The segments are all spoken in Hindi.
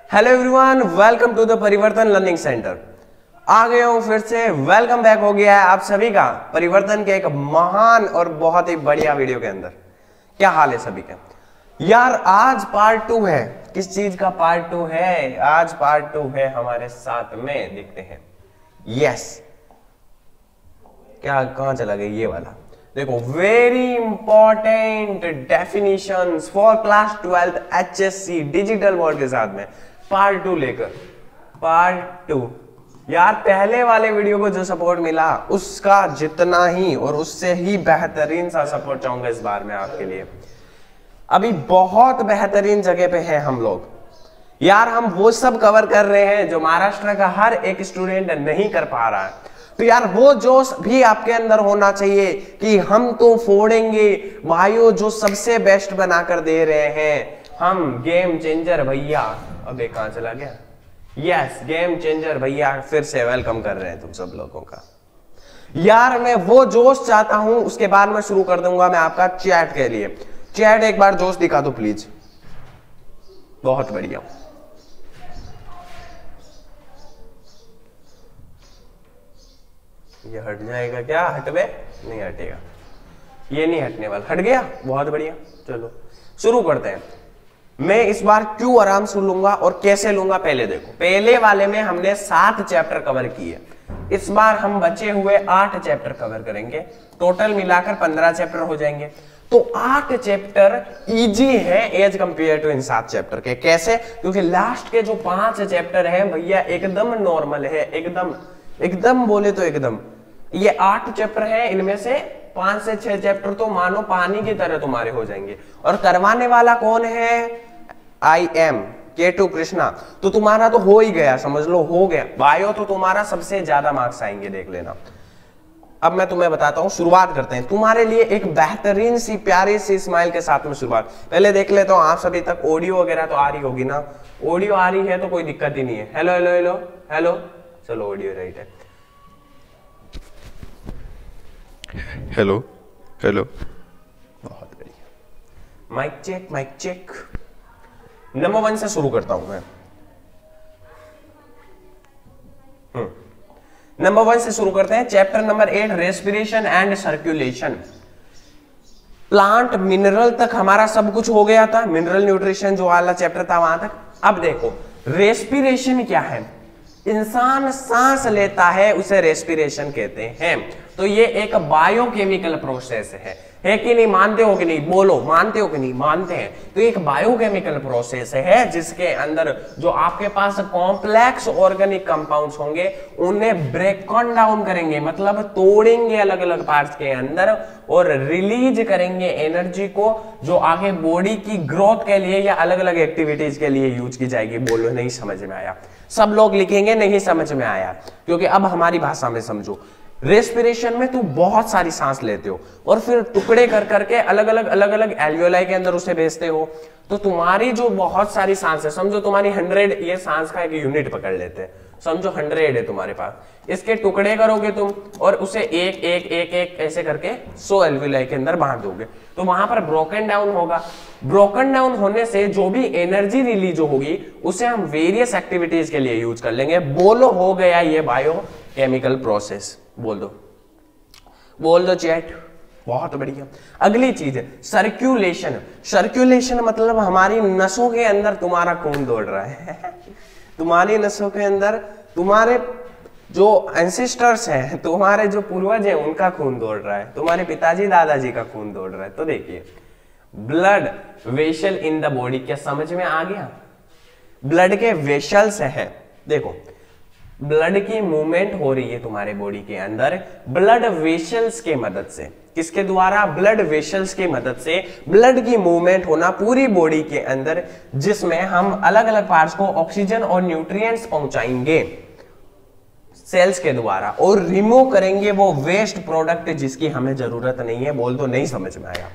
Hello everyone, welcome to the Parivartan learning centre. आ गया हूं फिर से, वेलकम बैक हो गया है आप सभी का परिवर्तन के एक महान और बहुत ही बढ़िया वीडियो के अंदर। क्या हाल है सभी का यार? आज पार्ट 2 है। किस चीज का पार्ट 2 है? आज पार्ट 2 है हमारे साथ में, देखते हैं। यस, क्या कहां चला गया ये वाला? देखो, very important definitions for class 12 HSC digital board के साथ में पार्ट 2 लेकर। पार्ट 2 यार, पहले वाले वीडियो को जो सपोर्ट मिला उसका जितना ही और उससे ही बेहतरीन सा सपोर्ट चाहूंगा इस बार में आपके लिए। अभी बहुत बेहतरीन जगह पे हैं हम लोग यार। हम वो सब कवर कर रहे हैं जो महाराष्ट्र का हर एक स्टूडेंट नहीं कर पा रहा है। तो यार वो जोश भी आपके अंदर होना चाहिए कि हम तो फोड़ेंगे भाइयों, जो सबसे बेस्ट बनाकर दे रहे हैं हम। गेम चेंजर भैया, अबे कहां चला गया? यस, गेम चेंजर भैया फिर से वेलकम कर रहे हैं तुम सब लोगों का। यार मैं वो जोश चाहता हूं, उसके बाद मैं शुरू कर दूंगा मैं आपका चैट के लिए। चैट एक बार जोश दिखा दो प्लीज। बहुत बढ़िया। ये हट जाएगा क्या? हटवे नहीं हटेगा, ये नहीं हटने वाला। हट गया, बहुत बढ़िया। चलो शुरू करते हैं। मैं इस बार क्यों आराम से लूंगा और कैसे लूंगा पहले देखो। पहले वाले में हमने 7 चैप्टर कवर किए, इस बार हम बचे हुए 8 चैप्टर कवर करेंगे। टोटल मिलाकर 15 चैप्टर हो जाएंगे। तो 8 चैप्टर इजी है as compare to in 7 chapter के। कैसे? क्योंकि लास्ट के जो 5 चैप्टर हैं भैया एकदम नॉर्मल है, एकदम बोले तो एकदम। ये 8 चैप्टर है, इनमें से 5 से 6 चैप्टर तो मानो पानी की तरह तुम्हारे हो जाएंगे। और करवाने वाला कौन है? IM K2 Krishna. तो तुम्हारा तो हो ही गया, समझ लो हो गया। बायो तो तुम्हारा सबसे ज्यादा मार्क्स आएंगे, देख लेना। अब मैं तुम्हें बताता हूं, शुरुआत करते हैं तुम्हारे लिए एक बेहतरीन सी प्यारी सी स्माइल के साथ में शुरुआत। पहले देख लेता हूं आप सभी तक ऑडियो वगैरह तो आ रही होगी ना? ऑडियो आ रही है तो कोई दिक्कत ही नहीं है। हेलो हेलो हेलो हेलो, चलो ऑडियो राइट है। हेलो हेलो, बहुत बढ़िया। Mic check, mic check. Number 1 से शुरू करता हूं मैं। नंबर 1 से शुरू करते हैं। Chapter number 8, respiration and circulation. Plant mineral तक हमारा सब कुछ हो गया था। मिनरल न्यूट्रिशन जो वाला चैप्टर था वहां तक। अब देखो रेस्पिरेशन क्या है। इंसान सांस लेता है, उसे रेस्पिरेशन कहते हैं। तो ये एक बायोकेमिकल प्रोसेस है कि नहीं? मानते हो कि नहीं? बोलो, मानते हो कि नहीं? मानते हैं। तो एक बायोकेमिकल प्रोसेस है जिसके अंदर जो आपके पास कॉम्प्लेक्स ऑर्गेनिक कंपाउंड्स होंगे उन्हें ब्रेक डाउन करेंगे, मतलब तोड़ेंगे अलग अलग पार्ट्स के अंदर और रिलीज करेंगे एनर्जी को, जो आगे बॉडी की ग्रोथ के लिए या अलग अलग एक्टिविटीज के लिए यूज की जाएगी। बोलो, नहीं समझ में आया? सब लोग लिखेंगे नहीं समझ में आया, क्योंकि अब हमारी भाषा में समझो। रेस्पिरेशन में तुम बहुत सारी सांस लेते हो और फिर टुकड़े कर करके अलग अलग एल्वियोलाई के अंदर उसे भेजते हो। तो तुम्हारी जो बहुत सारी सांस है, समझो तुम्हारी 100, ये सांस का एक यूनिट पकड़ लेते हैं, समझो 100 है तुम्हारे पास। इसके टुकड़े करोगे तुम और उसे एक एक एक एक ऐसे करके 100 एल्वियोलाई के अंदर बांध दोगे, तो वहां पर ब्रोकन डाउन होगा। ब्रोकन डाउन होने से जो भी एनर्जी रिलीज होगी उसे हम वेरियस एक्टिविटीज के लिए यूज कर लेंगे। बोलो, हो गया ये बायोकेमिकल प्रोसेस। बोल दो चैट। बहुत बढ़िया। अगली चीज है सर्कुलेशन। सर्कुलेशन मतलब हमारी नसों के अंदर तुम्हारा खून दौड़ रहा है। तुम्हारी नसों के अंदर तुम्हारे जो एंसेस्टर्स हैं, तुम्हारे जो पूर्वज हैं, उनका खून दौड़ रहा है। तुम्हारे पिताजी दादाजी का खून दौड़ रहा है। तो देखिए, blood vessel in the body, क्या समझ में आ गया? ब्लड के वेसल्स है। देखो, ब्लड की मूवमेंट हो रही है तुम्हारे बॉडी के अंदर ब्लड वेसल्स के मदद से। किसके द्वारा? ब्लड वेसल्स की मदद से ब्लड की मूवमेंट होना पूरी बॉडी के अंदर, जिसमें हम अलग अलग पार्ट्स को ऑक्सीजन और न्यूट्रिएंट्स पहुंचाएंगे सेल्स के द्वारा और रिमूव करेंगे वो वेस्ट प्रोडक्ट जिसकी हमें जरूरत नहीं है। बोल दो, नहीं समझ में आया?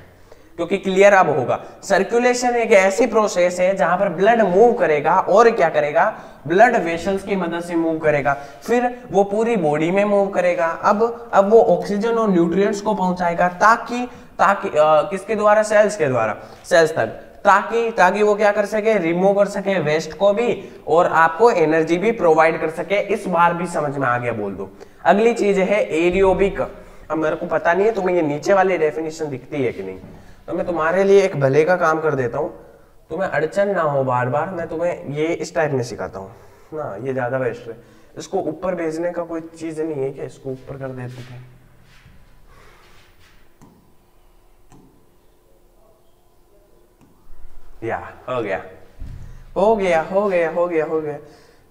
क्योंकि क्लियर अब होगा। सर्कुलेशन एक ऐसी प्रोसेस है जहां पर ब्लड मूव करेगा और क्या करेगा? ब्लड वेसल्स की मदद से मूव करेगा, फिर वो पूरी बॉडी में मूव करेगा। अब वो ऑक्सीजन और न्यूट्रिएंट्स को पहुंचाएगा ताकि किसके द्वारा? सेल्स के द्वारा, सेल्स तक, ताकि वो क्या कर सके, रिमूव कर सके वेस्ट को भी और आपको एनर्जी भी प्रोवाइड कर सके। इस बार भी समझ में आ गया बोल दो। अगली चीज है एरियोबिक। अब मेरे को पता नहीं है तुम्हें ये नीचे वाली डेफिनेशन दिखती है कि नहीं, तो मैं तुम्हारे लिए एक भले का काम कर देता हूँ, तुम्हें अड़चन ना हो बार बार, मैं तुम्हें ये इस टाइप में सिखाता हूँ ना, ये ज्यादा बेस्ट है। इसको ऊपर भेजने का कोई चीज नहीं है क्या, इसको ऊपर कर देते थे। या हो गया हो गया हो गया हो गया हो गया।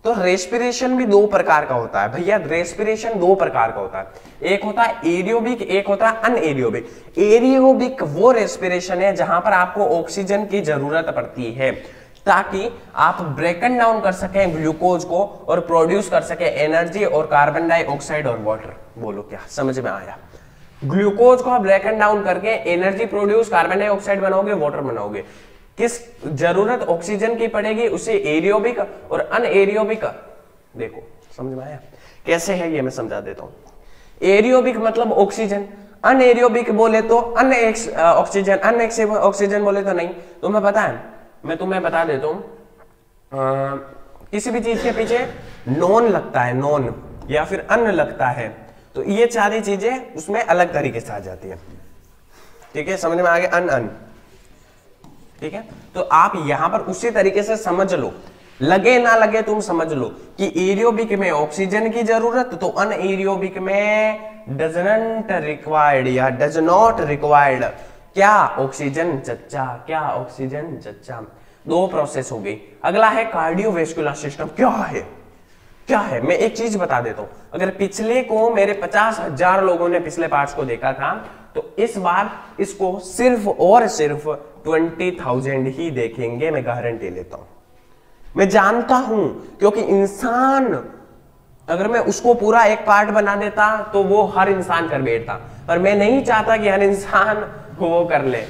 तो रेस्पिरेशन भी दो प्रकार का होता है भैया, रेस्पिरेशन दो प्रकार का होता है, एक होता है एरियोबिक, एक होता है अनएरियोबिक। एरियोबिक वो रेस्पिरेशन है जहां पर आपको ऑक्सीजन की जरूरत पड़ती है ताकि आप ब्रेकन डाउन कर सकें ग्लूकोज को और प्रोड्यूस कर सके एनर्जी और कार्बन डाइऑक्साइड और वाटर। बोलो क्या समझ में आया? ग्लूकोज को आप ब्रेकन डाउन करके एनर्जी प्रोड्यूस, कार्बन डाइऑक्साइड बनाओगे, वाटर बनाओगे। किस जरूरत ऑक्सीजन की पड़ेगी, उसे एरियोबिक और अनएरियोबिक। देखो समझ में आया कैसे है, ये मैं समझा देता हूं। एरियोबिक मतलब ऑक्सीजन, अनएरियोबिक बोले तो ऑक्सीजन, ऑक्सीजन बोले तो नहीं। तुम्हें पता है, मैं तुम्हें बता देता हूं, किसी भी चीज के पीछे नॉन लगता है, नॉन या फिर अन लगता है, तो ये सारी चीजें उसमें अलग तरीके से आ जाती है। ठीक है, समझ में आ गया? अन अन, ठीक है। तो आप यहां पर उसी तरीके से समझ लो, लगे ना लगे तुम समझ लो कि एरियोबिक में ऑक्सीजन की जरूरत, तो अनएरियोबिक में डजनट रिक्वायर्ड या डज नॉट रिक्वायर्ड। क्या ऑक्सीजन चच्चा, क्या ऑक्सीजन चच्चा। दो प्रोसेस हो गई। अगला है कार्डियोवेस्कुलर सिस्टम। क्या है, क्या है? मैं एक चीज बता देता हूं, अगर पिछले को मेरे 50,000 लोगों ने पिछले पार्ट्स को देखा था, तो इस बार इसको सिर्फ और सिर्फ 20,000 ही देखेंगे, मैं गारंटी लेता हूं। मैं जानता हूं, क्योंकि इंसान अगर मैं उसको पूरा एक पार्ट बना देता तो वो हर इंसान कर बैठता, पर मैं नहीं चाहता कि हर इंसान वो कर ले।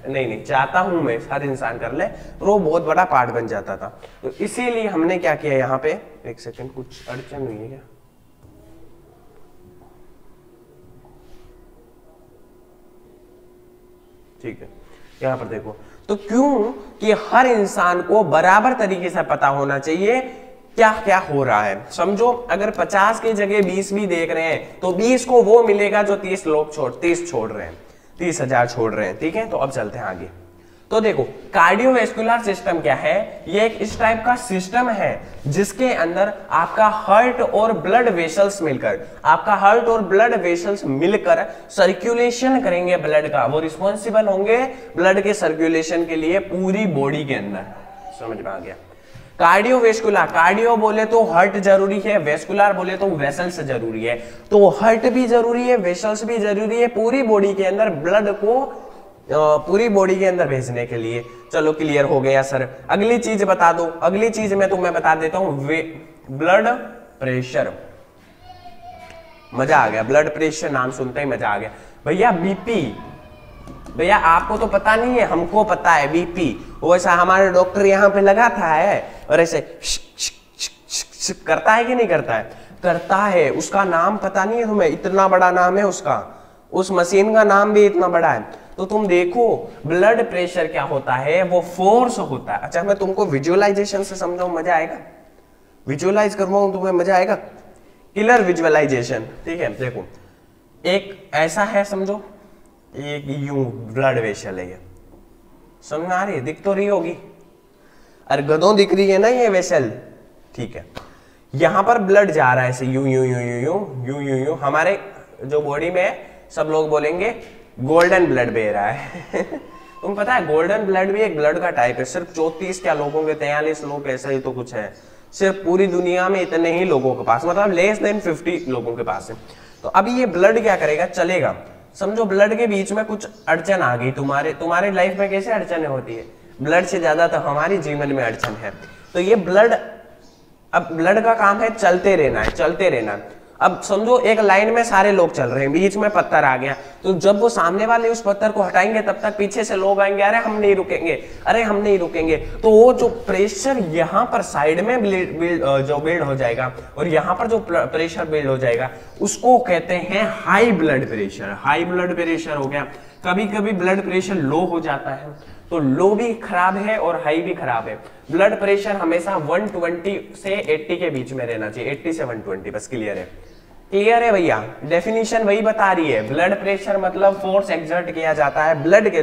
नहीं, चाहता हूं मैं हर इंसान कर ले, तो वो बहुत बड़ा पार्ट बन जाता था। तो इसीलिए हमने क्या किया यहाँ पे, एक सेकंड, कुछ अड़चन हुई है क्या? ठीक है, यहां पर देखो। तो क्यों कि हर इंसान को बराबर तरीके से पता होना चाहिए क्या क्या हो रहा है। समझो, अगर 50 की जगह 20 भी देख रहे हैं, तो 20 को वो मिलेगा जो 30 लोग 30 छोड़ रहे हैं, 30,000 छोड़ रहे हैं। ठीक है, तो अब चलते हैं आगे। तो देखो, कार्डियोवेस्कुलर सिस्टम क्या है? ये एक इस टाइप का सिस्टम है जिसके अंदर आपका हार्ट और ब्लड वेसल्स मिलकर, आपका हार्ट और ब्लड वेसल्स मिलकर सर्कुलेशन करेंगे ब्लड का। वो रिस्पॉन्सिबल होंगे ब्लड के सर्कुलेशन के लिए पूरी बॉडी के अंदर। समझ में आ गया? कार्डियोवेस्कुलर, कार्डियो बोले तो हार्ट जरूरी है, वेस्कुलर बोले तो वेसल्स जरूरी है। तो हार्ट भी जरूरी है, वेसल्स भी जरूरी है पूरी बॉडी के अंदर ब्लड को पूरी बॉडी के अंदर भेजने के लिए। चलो क्लियर हो गया सर। अगली चीज बता दो, अगली चीज मैं तुम्हें बता देता हूं, ब्लड प्रेशर। मजा आ गया, ब्लड प्रेशर नाम सुनते ही मजा आ गया। भैया बीपी, भैया आपको तो पता नहीं है, हमको पता है बीपी। वैसा हमारे डॉक्टर यहाँ पे लगाता है और ऐसे करता है कि नहीं करता है? करता है। उसका नाम पता नहीं है तुम्हें? इतना बड़ा नाम है उसका, उस मशीन का नाम भी इतना बड़ा है। तो तुम देखो, ब्लड प्रेशर क्या होता है? वो फोर्स होता है। अच्छा, मैं तुमको विजुअलाइजेशन से समझाऊं, मजा आएगा? विजुअलाइज करवाऊं तुम्हें, मजा आएगा? Killer visualisation. ठीक है, देखो, एक ऐसा है, समझो, एक यूं ब्लड वेसल है, ये समझ में आ रही है? दिख तो रही होगी, अरे गधों दिख रही है ना ये वेसल। ठीक है, यहां पर ब्लड जा रहा है ऐसे यूं यूं यूं यूं यूं यूं यूं यूं। हमारे जो बॉडी में सब लोग बोलेंगे गोल्डन ब्लड बह रहा है। तुम पता है गोल्डन ब्लड भी एक ब्लड का टाइप है। सिर्फ 34 क्या लोगों के 43 लोग ऐसा ही तो कुछ है, सिर्फ पूरी दुनिया में इतने ही लोगों के पास, मतलब लेस देन 50 लोगों के पास है। तो अभी ये ब्लड क्या करेगा, चलेगा। समझो ब्लड के बीच में कुछ अड़चन आ गई, तुम्हारे लाइफ में कैसे अड़चने होती है? ब्लड से ज्यादा तो हमारी जीवन में अड़चन है। तो ये ब्लड, अब ब्लड का काम है चलते रहना है, चलते रहना। अब समझो एक लाइन में सारे लोग चल रहे हैं, बीच में पत्थर आ गया, तो जब वो सामने वाले उस पत्थर को हटाएंगे तब तक पीछे से लोग आएंगे, अरे हम नहीं रुकेंगे, अरे हम नहीं रुकेंगे। तो वो जो प्रेशर यहाँ पर साइड में बिल्ड हो जाएगा और यहाँ पर जो प्रेशर बिल्ड हो जाएगा उसको कहते हैं high blood pressure. High blood pressure हो गया। कभी कभी ब्लड प्रेशर लो हो जाता है, तो लो भी खराब है और हाई भी खराब है। ब्लड प्रेशर हमेशा 120 से 80 के बीच में रहना चाहिए, 80 से 120, बस क्लियर है? क्लियर है भैया? डेफिनेशन वही बता रही है, ब्लड प्रेशर मतलब फोर्स एक्सर्ट किया जाता है ब्लड के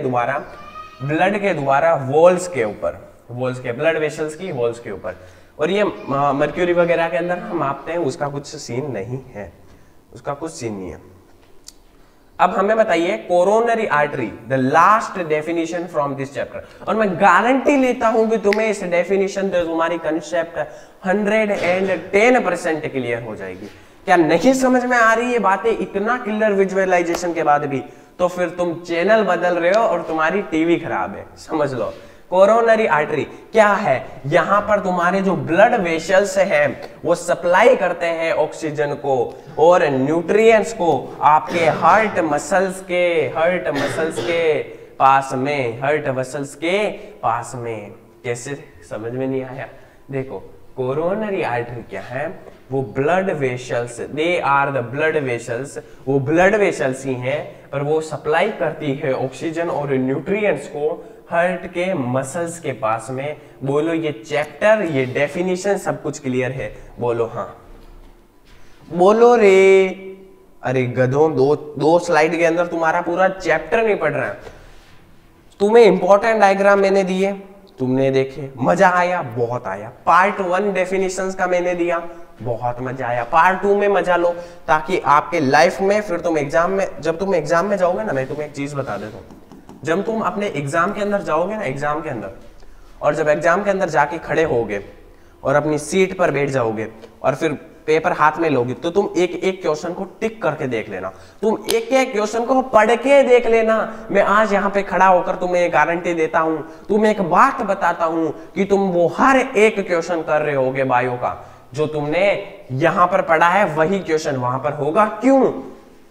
द्वारा वॉल्स के ऊपर, वॉल्स के ब्लड वेसल्स की वॉल्स के ऊपर। और ये मर्क्यूरी वगैरह के अंदर हम मापते हैं, उसका कुछ सीन नहीं है, उसका कुछ सीन नहीं है। अब हमें बताइए coronary artery, the last definition from this chapter. और मैं गारंटी लेता हूं कि तुम्हें इस डेफिनेशन से तुम्हारी कंसेप्ट 110% क्लियर हो जाएगी। क्या नहीं समझ में आ रही है बातें इतना क्लियर विजुअलाइजेशन के बाद भी? तो फिर तुम चैनल बदल रहे हो और तुम्हारी टीवी खराब है, समझ लो। कोरोनरी आर्टरी क्या है? यहां पर तुम्हारे जो ब्लड वेसल्स हैं वो सप्लाई करते हैं ऑक्सीजन को और न्यूट्रिएंट्स को आपके हार्ट मसल्स के पास में। कैसे? समझ में नहीं आया? देखो कोरोनरी आर्टरी क्या है? वो blood vessels, they are the blood vessels, वो ब्लड वेसल्स ही हैं, पर वो सप्लाई करती है ऑक्सीजन और न्यूट्रिएंट्स को हार्ट के मसल्स के पास में। बोलो ये चैप्टर, ये डेफिनेशन सब कुछ क्लियर है? बोलो हाँ, बोलो रे। अरे गधों, दो स्लाइड के अंदर तुम्हारा पूरा चैप्टर नहीं पढ़ रहा है। तुम्हें इंपॉर्टेंट डायग्राम मैंने दिए, तुमने देखे, मजा आया? बहुत आया। पार्ट 1 डेफिनेशंस का मैंने दिया, बहुत मजा आया। पार्ट 2 में मजा लो, ताकि आपके लाइफ में फिर तुम एग्जाम में, जब तुम एग्जाम में जाओगे ना, मैं तुम्हें एक चीज बता देता हूँ, जब तुम अपने एग्जाम के अंदर जाओगे ना, एग्जाम के अंदर, और जब एग्जाम के अंदर जाके खड़े होगे और अपनी सीट पर बैठ जाओगे और फिर पेपर हाथ में लोगे, तो तुम एक एक क्वेश्चन को टिक करके देख लेना, तुम एक एक क्वेश्चन को पढ़ के देख लेना। मैं आज यहाँ पे खड़ा होकर तुम्हें गारंटी देता हूं, तुम्हें एक बात बताता हूं कि तुम वो हर एक क्वेश्चन कर रहे होगे बायो का, जो तुमने यहां पर पढ़ा है वही क्वेश्चन वहां पर होगा। क्यों?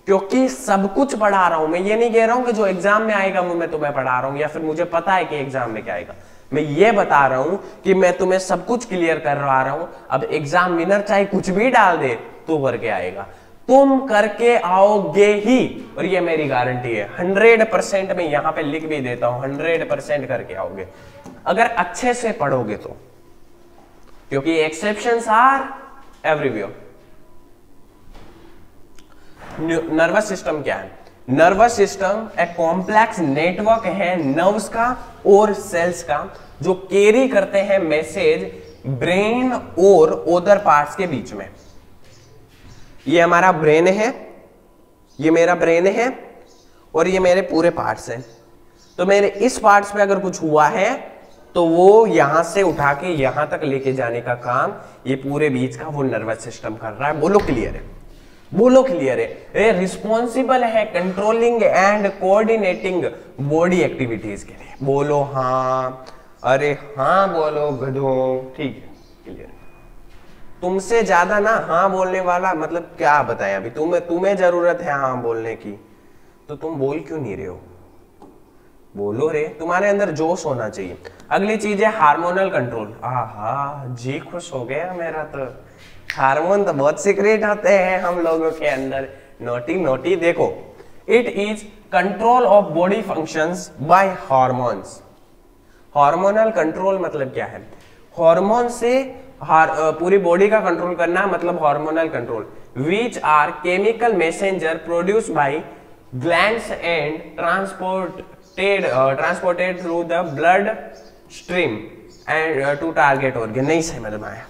क्योंकि सब कुछ पढ़ा रहा हूं। मैं ये नहीं कह रहा हूं कि जो एग्जाम में आएगा वो मैं तुम्हें पढ़ा रहा हूं, या फिर मुझे पता है कि एग्जाम में क्या आएगा। मैं ये बता रहा हूं कि मैं तुम्हें सब कुछ क्लियर कर रहा हूं। अब एग्जाम विनर चाहे कुछ भी डाल दे तो करके आएगा, तुम करके आओगे ही, और ये मेरी गारंटी है। 100% मैं यहां पे लिख भी देता हूं, 100% करके आओगे अगर अच्छे से पढ़ोगे तो, क्योंकि exceptions are everywhere. Nervous system क्या है? नर्वस सिस्टम एक कॉम्प्लेक्स नेटवर्क है नर्व्स का और सेल्स का, जो कैरी करते हैं मैसेज ब्रेन और अदर पार्ट्स के बीच में। ये हमारा ब्रेन है, ये मेरा ब्रेन है, और ये मेरे पूरे पार्ट्स हैं। तो मेरे इस पार्ट्स पे अगर कुछ हुआ है तो वो यहां से उठा के यहां तक लेके जाने का काम ये पूरे बीच का वो नर्वस सिस्टम कर रहा है। बोलो क्लियर है? बोलो क्लियर है? रिस्पॉन्सिबल है controlling and coordinating body activities के लिए। बोलो हाँ, अरे हाँ बोलो गधो। ठीक है, क्लियर। तुमसे ज्यादा ना हाँ बोलने वाला, मतलब क्या बताएं अभी तुम्हें जरूरत है हाँ बोलने की, तो तुम बोल क्यों नहीं रहे हो? बोलो रे, तुम्हारे अंदर जोश होना चाहिए। अगली चीज है हार्मोनल कंट्रोल। आहा जी खुश हो गया मेरा तो। हार्मोन तो बहुत सीक्रेट होते हैं हम लोगों के अंदर, नोटी नोटी। देखो, it is control of body functions by hormones. Hormonal control मतलब क्या है? हार्मोन से पूरी बॉडी का कंट्रोल करना मतलब hormonal control, which are chemical messenger produce by glands and transported through the blood stream and to target organ. नहीं समझ में आया?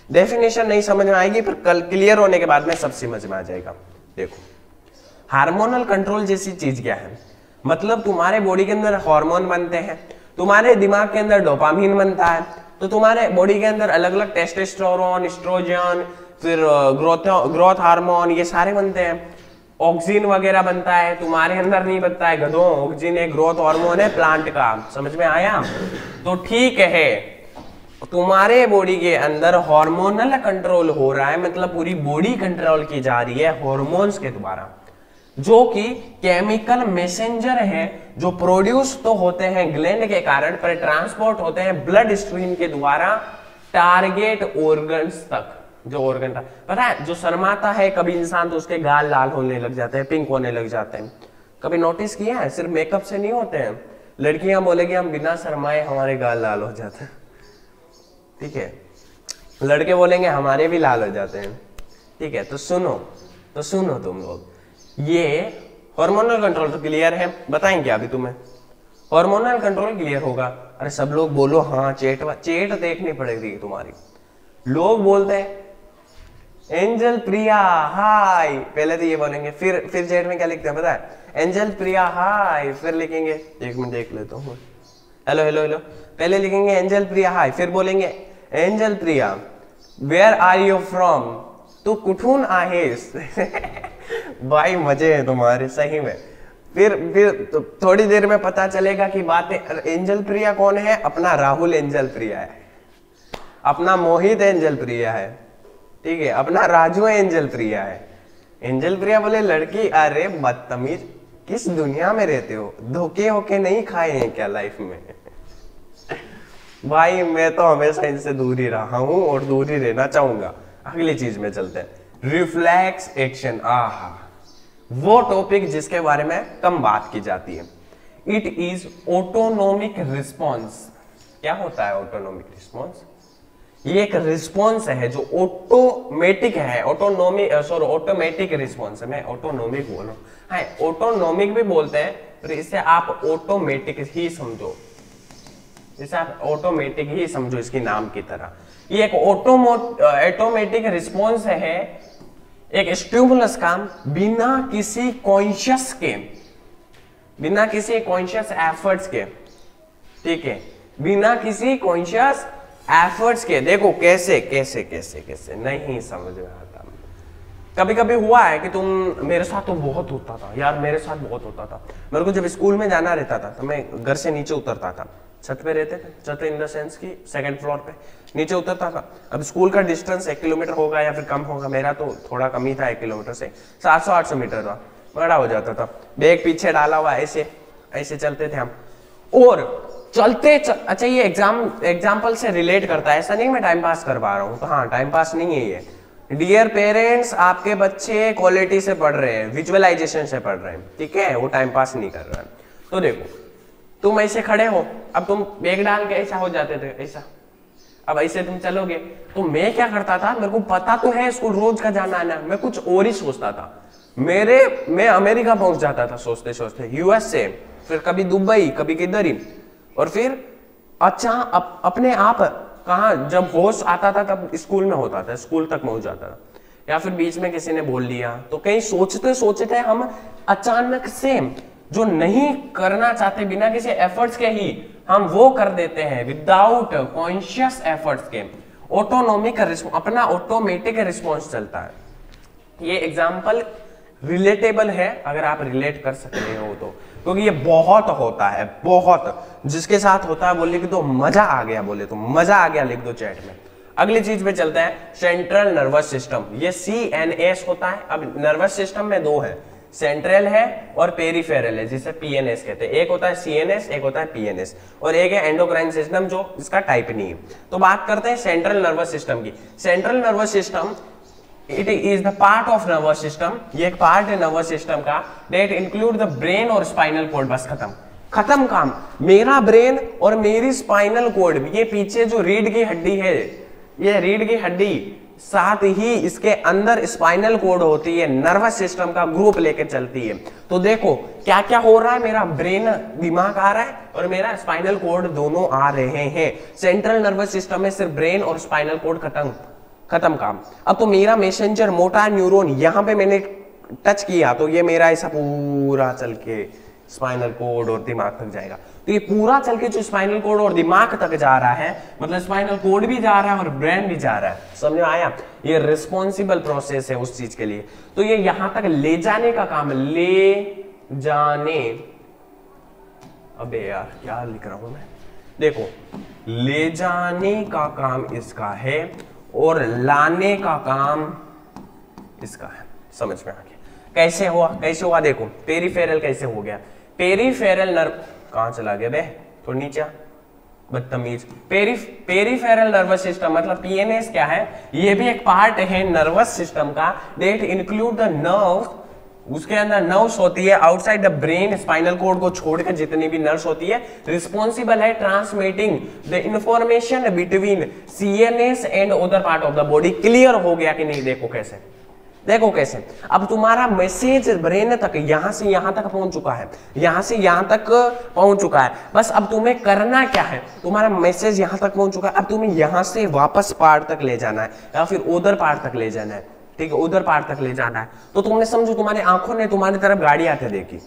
डेफिनेशन नहीं समझ में आएगी, पर कल क्लियर होने के बाद में सब समझ में आ जाएगा। देखो, हार्मोनल कंट्रोल जैसी चीज क्या है? मतलब तुम्हारे बॉडी के अंदर हार्मोन बनते हैं, तुम्हारे दिमाग के अंदर डोपामिन बनता है, तो तुम्हारे बॉडी के अंदर अलग अलग टेस्टोस्टेरोन, एस्ट्रोजन, फिर ग्रोथ हार्मोन, ये सारे बनते हैं। ऑक्सीन वगैरह बनता है, तुम्हारे अंदर नहीं बनता है गधों। ऑक्सीन एक ग्रोथ हार्मोन है प्लांट का। समझ में आया? तो ठीक है, तुम्हारे बॉडी के अंदर हार्मोनल कंट्रोल हो रहा है, मतलब पूरी बॉडी कंट्रोल की जा रही है हार्मोन्स के द्वारा, जो कि केमिकल मैसेंजर है, जो प्रोड्यूस तो होते हैं ग्लैंड के कारण, पर ट्रांसपोर्ट होते हैं ब्लड स्ट्रीम के द्वारा टारगेट ऑर्गन्स तक। जो ऑर्गन था, पता है, जो शर्माता है कभी इंसान तो उसके गाल लाल होने लग जाते हैं, पिंक होने लग जाते हैं। कभी नोटिस किया है? सिर्फ मेकअप से नहीं होते हैं, लड़कियां बोलेगी हम बिना शर्माए हमारे गाल लाल हो जाते हैं, ठीक है, लड़के बोलेंगे हमारे भी लाल हो जाते हैं, ठीक है। तो सुनो तुम लोग, ये हार्मोनल कंट्रोल तो क्लियर है, बताएंगे अभी तुम्हें हार्मोनल कंट्रोल क्लियर होगा। अरे सब लोग बोलो हाँ, चेट देखनी पड़ेगी तुम्हारी। लोग बोलते हैं एंजल प्रिया हाय, पहले तो ये बोलेंगे, फिर चैट में क्या लिखते हैं पता है, एंजल प्रिया हाय, फिर लिखेंगे, एक मिनट देख लेता हूँ, हेलो हेलो हेलो, पहले लिखेंगे एंजल प्रिया हाय, फिर बोलेंगे angel Priya where are you from, तू कुठून आहेस भाई मजे है तुम्हारे सही में। फिर तो थोड़ी देर में पता चलेगा कि बातें, एंजल प्रिया कौन है, अपना राहुल एंजल प्रिया है, अपना मोहित एंजल प्रिया है, ठीक है, अपना राजू एंजल प्रिया है। एंजल प्रिया बोले लड़की, अरे बदतमीज, किस दुनिया में रहते हो, धोखे होके नहीं खाए हैं क्या लाइफ में भाई मैं तो हमेशा इनसे दूर ही रहा हूं और दूर ही रहना चाहूंगा। अगली चीज में चलते हैं, रिफ्लेक्स एक्शन। आहा, वो टॉपिक जिसके बारे में कम बात की जाती है। It is autonomic response. क्या होता है ऑटोनोमिक रिस्पॉन्स? ये एक रिस्पॉन्स है जो ऑटोमेटिक है, ऑटोमेटिक रिस्पॉन्स है, मैं ऑटोनोमिक बोल रहा हूं, हाँ ऑटोनोमिक भी बोलते हैं, पर इसे आप ऑटोमेटिक ही समझो, इसे आप ऑटोमेटिक ही समझो इसकी नाम की तरह। ये एक ऑटोमेटिक रिस्पॉन्स है, एक स्टिमुलस का बिना किसी कॉन्शियस के, बिना किसी कॉन्शियस एफर्ट्स के, ठीक है, बिना किसी कॉन्शियस एफर्ट्स के। देखो कैसे कैसे कैसे कैसे नहीं समझ में आता। कभी कभी हुआ है कि तुम, मेरे साथ तो बहुत होता था यार, मेरे साथ बहुत होता था। मेरे को जब स्कूल में जाना रहता था तो मैं घर से नीचे उतरता था, छत पे रहते थे, छत इन द सेंस की सेकंड फ्लोर पे नीचे उतरता था। अब स्कूल का डिस्टेंस 1 किलोमीटर होगा या फिर कम होगा, मेरा तो थोड़ा कम ही था, 1 किलोमीटर से 700-800 मीटर था, बड़ा हो जाता था। बैग पीछे डाला हुआ, ऐसे ऐसे चलते थे हम, और अच्छा ये एग्जाम्पल से रिलेट करता है, ऐसा नहीं मैं टाइम पास करवा रहा हूँ, तो हाँ टाइम पास नहीं है ये। डियर पेरेंट्स, आपके बच्चे क्वालिटी से पढ़ रहे हैं, विजुअलाइजेशन से पढ़ रहे हैं, ठीक है, वो टाइम पास नहीं कर रहा है। तो देखो तुम ऐसे खड़े हो, अब तुम बैग डाल के ऐसा हो जाते थे, ऐसा, अब ऐसे तुम चलोगे, तो मैं क्या करता था, मेरे को पता तो है स्कूल रोज का जाना आना, मैं कुछ और ही सोचता था। मैं अमेरिका पहुंच जाता था सोचते सोचते, यूएस से, फिर कभी दुबई, कभी किधर ही, और फिर अच्छा अपने आप कहा, जब होश आता था तब स्कूल में होता था, स्कूल तक पहुंच जाता था, या फिर बीच में किसी ने बोल लिया, तो कहीं सोचते सोचते हम अचानक से जो नहीं करना चाहते, बिना किसी एफर्ट्स के ही हम वो कर देते हैं, विदाउट कॉन्शियस एफर्ट्स के। ऑटोनोमिक अपना ऑटोमेटिक रिस्पॉन्स चलता है। ये एग्जाम्पल रिलेटेबल है अगर आप रिलेट कर सकते हो तो, क्योंकि ये बहुत होता है, बहुत, जिसके साथ होता है वो लिख दो मजा आ गया, बोले तो मजा आ गया लिख दो चैट में। अगली चीज पे चलते हैं, सेंट्रल नर्वस सिस्टम। ये CNS होता है। अब नर्वस सिस्टम में दो है, सेंट्रल है और पेरिफेरल है, जिसे PNS कहते हैं। एक होता है CNS, एक होता है PNS, और एक है एंडोक्राइन सिस्टम जो इसका टाइप नहीं है। तो बात करते हैं सेंट्रल नर्वस सिस्टम की। Central nervous system it is the part of nervous system, ये एक पार्ट है नर्वस सिस्टम का, डेट इंक्लूड द ब्रेन और स्पाइनल कॉर्ड। बस खत्म काम। मेरा ब्रेन और मेरी स्पाइनल कॉर्ड, ये पीछे जो रीढ़ की हड्डी है, ये रीढ़ की हड्डी, साथ ही इसके अंदर स्पाइनल कॉर्ड होती है, नर्वस सिस्टम का ग्रुप लेके चलती है। तो देखो क्या क्या हो रहा है, मेरा ब्रेन, दिमाग आ रहा है और मेरा स्पाइनल कॉर्ड दोनों आ रहे हैं। सेंट्रल नर्वस सिस्टम में सिर्फ ब्रेन और स्पाइनल कॉर्ड खत्म काम। अब तो मेरा मैसेंजर मोटर न्यूरॉन, यहां पे मैंने टच किया तो ये मेरा ऐसा पूरा चल के स्पाइनल कॉर्ड और दिमाग तक जाएगा। तो ये पूरा चल के जो स्पाइनल कॉर्ड और दिमाग तक जा रहा है, मतलब स्पाइनल कॉर्ड भी जा रहा है और ब्रेन भी जा रहा है। समझ में आया? ये रिस्पॉन्सिबल प्रोसेस है उस चीज के लिए। तो ये यहां तक ले जाने का काम, ले जाने, अबे यार क्या लिख रहा हूं मैं, देखो ले जाने का काम इसका है और लाने का काम इसका है। समझ में आ गया कैसे हुआ? देखो पेरिफेरल कैसे हो गया। पेरिफेरल नर्व कहां चला गया बे, थोड़ा नीचे बदतमीज। पेरिफेरल नर्वस सिस्टम मतलब PNS क्या है? ये भी एक पार्ट है नर्वस सिस्टम का, डेट इंक्लूड द नर्व उसके अंदर नर्व्स होती है outside the brain, spinal cord को छोड़कर जितनी भी नर्व्स होती है, रिस्पॉन्सिबल है transmitting the information between CNS and other part of the body. Clear हो गया कि नहीं? देखो कैसे, देखो कैसे। अब तुम्हारा मैसेज ब्रेन तक यहां से यहां तक पहुंच चुका है, यहां से यहां तक पहुंच चुका है। बस अब तुम्हें करना क्या है, तुम्हारा मैसेज यहां तक पहुंच चुका है, अब तुम्हें यहां से वापस पार्ट तक ले जाना है या फिर उधर पार्ट तक ले जाना है। ठीक है, उधर पार्ट तक ले जाना है। तो तुमने समझो तुम्हारी आंखों ने तुम्हारी तरफ गाड़ी आते देखी।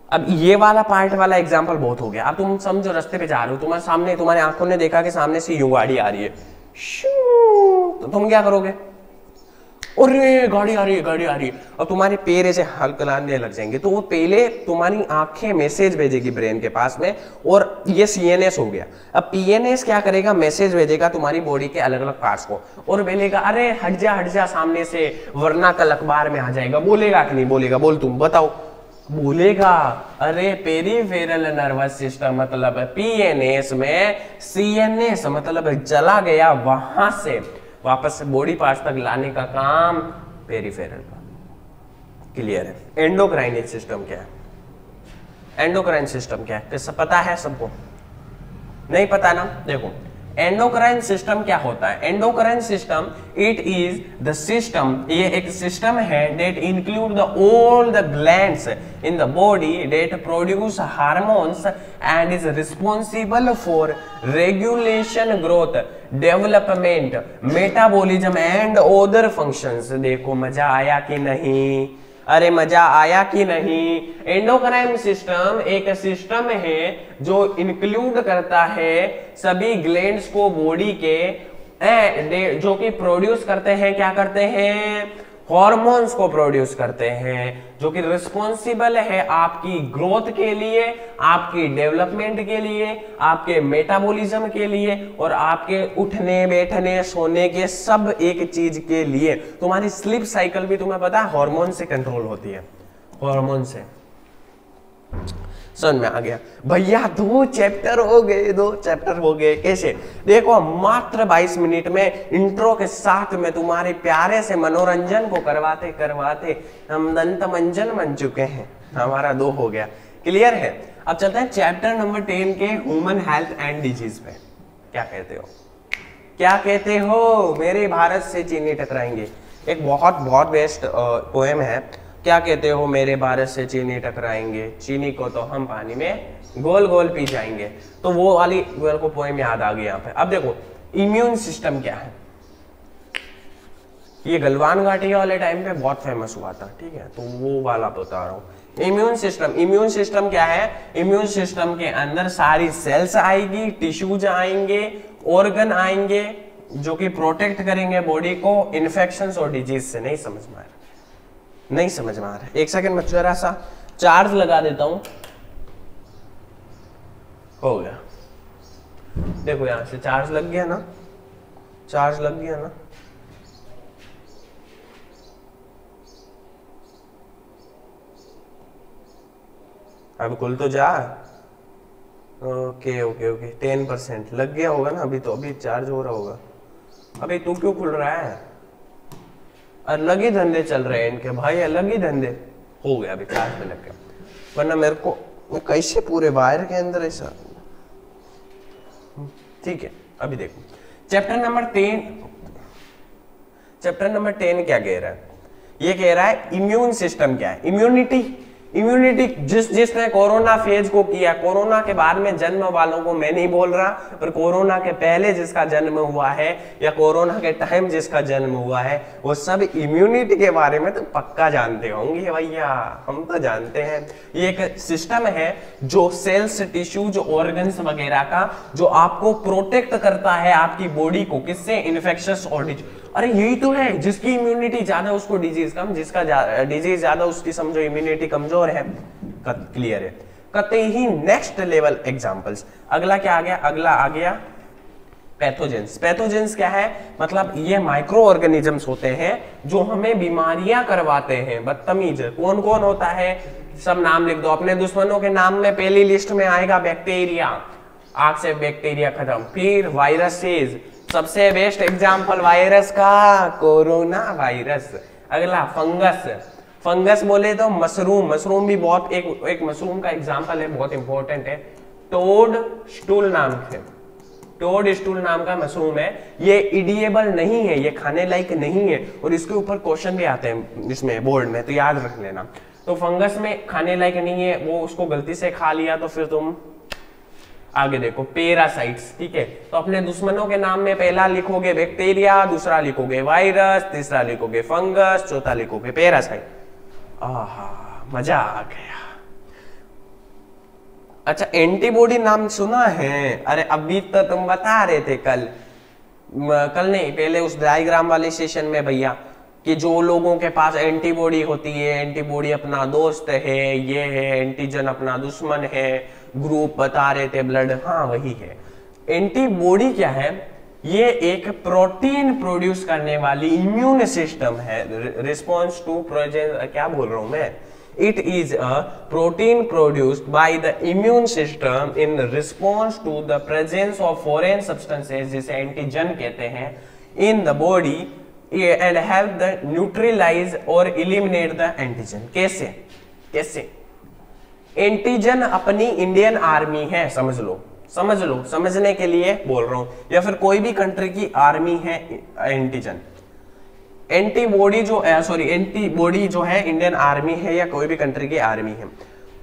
अब ये वाला पार्ट वाला एग्जांपल बहुत हो गया। अब तुम समझो रास्ते पे जा रहे हो, तुम्हारे सामने, तुम्हारी आंखों ने देखा कि सामने से यूं गाड़ी आ रही है, तो तुम क्या करोगे? अरे गाड़ी आ रही है, गाड़ी आ रही है। और तुम्हारे पैर ऐसे हलकलाने लग जाएंगे। तो वो पहले तुम्हारी आंखें मैसेज भेजेगी ब्रेन के पास में, और ये सीएनएस हो गया। अब पीएनएस क्या करेगा? मैसेज भेजेगा तुम्हारी बॉडी के अलग अलग पार्ट्स को और बोलेगा अरे हट जा सामने से, वरना कल अखबार में आ जाएगा। बोलेगा कि नहीं बोलेगा? बोल तुम बताओ। बोलेगा। अरे पेरिफेरल नर्वस सिस्टम मतलब पीएनएस में सीएनएस मतलब चला गया, वहां से वापस से बॉडी पार्ट्स तक लाने का काम पेरिफेरल का। क्लियर है? एंडोक्राइन सिस्टम क्या है? एंडोक्राइन सिस्टम क्या है? किससे पता है? सबको नहीं पता ना? देखो एंडोक्राइन सिस्टम क्या होता है। Endocrine system it is the system, ये एक सिस्टम है that include the all the glands in the body that produce hormones and is responsible for regulation, growth, development, metabolism and other functions. देखो मजा आया कि नहीं? अरे मजा आया कि नहीं? एंडोक्राइन सिस्टम एक सिस्टम है जो इंक्लूड करता है सभी ग्लैंड्स को बॉडी के, जो कि प्रोड्यूस करते हैं, क्या करते हैं? हॉर्मोन्स को प्रोड्यूस करते हैं, जो कि रिस्पॉन्सिबल है आपकी ग्रोथ के लिए, आपकी डेवलपमेंट के लिए, आपके मेटाबॉलिज्म के लिए और आपके उठने बैठने सोने के सब एक चीज के लिए। तुम्हारी स्लीप साइकिल भी तुम्हें पता है हार्मोन से कंट्रोल होती है, हार्मोन से। समझ में आ गया भैया? 2 चैप्टर हो गए, 2 चैप्टर हो गए। कैसे? देखो मात्र 22 मिनट में इंट्रो के साथ में तुम्हारे प्यारे से मनोरंजन को करवाते करवाते हम दंत मंजन बन चुके हैं। हमारा 2 हो गया। क्लियर है? अब चलते हैं चैप्टर नंबर 10 के ह्यूमन हेल्थ एंड डिजीज पे। क्या कहते हो? क्या कहते हो? मेरे भारत से चीनी टकराएंगे, एक बहुत बहुत बेस्ट पोएम है। क्या कहते हो? मेरे भारत से चीनी टकराएंगे, चीनी को तो हम पानी में गोल गोल पी जाएंगे। तो वो वाली मेरे को पोएम याद आ गई यहाँ पे। अब देखो इम्यून सिस्टम क्या है, ये गलवान घाटी वाले टाइम पे बहुत फेमस हुआ था। ठीक है, तो वो वाला बता रहा हूँ। इम्यून सिस्टम, इम्यून सिस्टम क्या है? इम्यून सिस्टम के अंदर सारी सेल्स आएगी, टिश्यूज आएंगे, ऑर्गन आएंगे, जो कि प्रोटेक्ट करेंगे बॉडी को इन्फेक्शन और डिजीज से। नहीं समझ में आ रहा? नहीं समझ में आ रहा? एक सेकंड में जरा सा चार्ज लगा देता हूं। हो गया। देखो यहां से चार्ज लग गया ना, चार्ज लग गया ना। अब खुल तो जा। ओके ओके ओके 10% लग गया होगा ना अभी, तो अभी चार्ज हो रहा होगा। अभी तू क्यों खुल रहा है? अलग ही धंधे चल रहे हैं इनके भाई, अलग ही धंधे। हो गया अभी चार्ज में लग गया, वरना मेरे को मैं कैसे पूरे वायर के अंदर ऐसा। ठीक है, अभी देखो चैप्टर नंबर 10, चैप्टर नंबर 10 क्या कह रहा है? ये कह रहा है इम्यून सिस्टम क्या है? इम्यूनिटी, इम्यूनिटी जिसने कोरोना फेज को किया, कोरोना के बाद में जन्म वालों को मैं नहीं बोल रहा, पर कोरोना के पहले जिसका जन्म हुआ है या कोरोना के टाइम जिसका जन्म हुआ है, वो सब इम्यूनिटी के बारे में तो पक्का जानते होंगे भैया। हम तो जानते हैं ये एक सिस्टम है जो सेल्स, टिश्यूज, ऑर्गन्स वगैरह का, जो आपको प्रोटेक्ट करता है आपकी बॉडी को, किससे? इन्फेक्शस और डिजीज। अरे यही तो है, जिसकी इम्यूनिटी ज्यादा उसको डिजीज कम, जिसका डिजीज ज्यादा उसकी समझो इम्यूनिटी कमजोर है। क्लियर है? कहते ही नेक्स्ट लेवल एग्जांपल्स। अगला क्या आ गया? अगला आ गया पैथोजेंस। पैथोजेंस क्या है? मतलब ये माइक्रो ऑर्गेनिजम्स होते हैं जो हमें बीमारियां करवाते हैं। बदतमीज कौन कौन होता है? सब नाम लिख दो अपने दुश्मनों के नाम में। पहली लिस्ट में आएगा बैक्टीरिया, आग से बैक्टीरिया खत्म। फिर वायरसेस, सबसे बेस्ट एग्जाम्पल वायरस का कोरोना वायरस। अगला फंगस, फंगस बोले तो मशरूम, मशरूम भी बहुत एक मशरूम का एग्जांपल है, बहुत इंपॉर्टेंट है। टोड स्टूल नाम से, टोड स्टूल नाम का मशरूम है। ये इडिएबल नहीं है, ये खाने लायक नहीं है, और इसके ऊपर क्वेश्चन भी आते हैं इसमें बोर्ड में, तो याद रख लेना। तो फंगस में खाने लायक नहीं है, वो उसको गलती से खा लिया तो फिर तुम आगे देखो पैरासाइट्स, ठीक है। तो अपने दुश्मनों के नाम में पहला लिखोगे बैक्टीरिया, दूसरा लिखोगे वायरस, तीसरा लिखोगे फंगस, चौथा लिखोगे पैरासाइट। आहा, मजा आ गया। अच्छा, एंटीबॉडी नाम सुना है? अरे अभी तो तुम बता रहे थे कल नहीं, पहले उस डायग्राम वाले सेशन में भैया, कि जो लोगों के पास एंटीबॉडी होती है, एंटीबॉडी अपना दोस्त है, ये है, एंटीजन अपना दुश्मन है, ग्रुप बता रहे थे ब्लड, हाँ वही है। एंटीबॉडी क्या है? ये एक प्रोटीन प्रोड्यूस करने वाली इम्यून सिस्टम है, रिस्पॉन्स टू प्रेजेंस, क्या बोल रहा हूं मैं, it is a protein produced by the immune system in response to the presence of foreign substances, जिसे एंटीजन कहते हैं, in the body and help the neutralize और इलिमिनेट द एंटीजन। कैसे कैसे? एंटीजन अपनी इंडियन आर्मी है, समझ लो, समझने के लिए बोल रहा हूं, या फिर कोई भी कंट्री की आर्मी है एंटीजन। एंटीबॉडी जो एंटीबॉडी जो है इंडियन आर्मी है या कोई भी कंट्री की आर्मी है,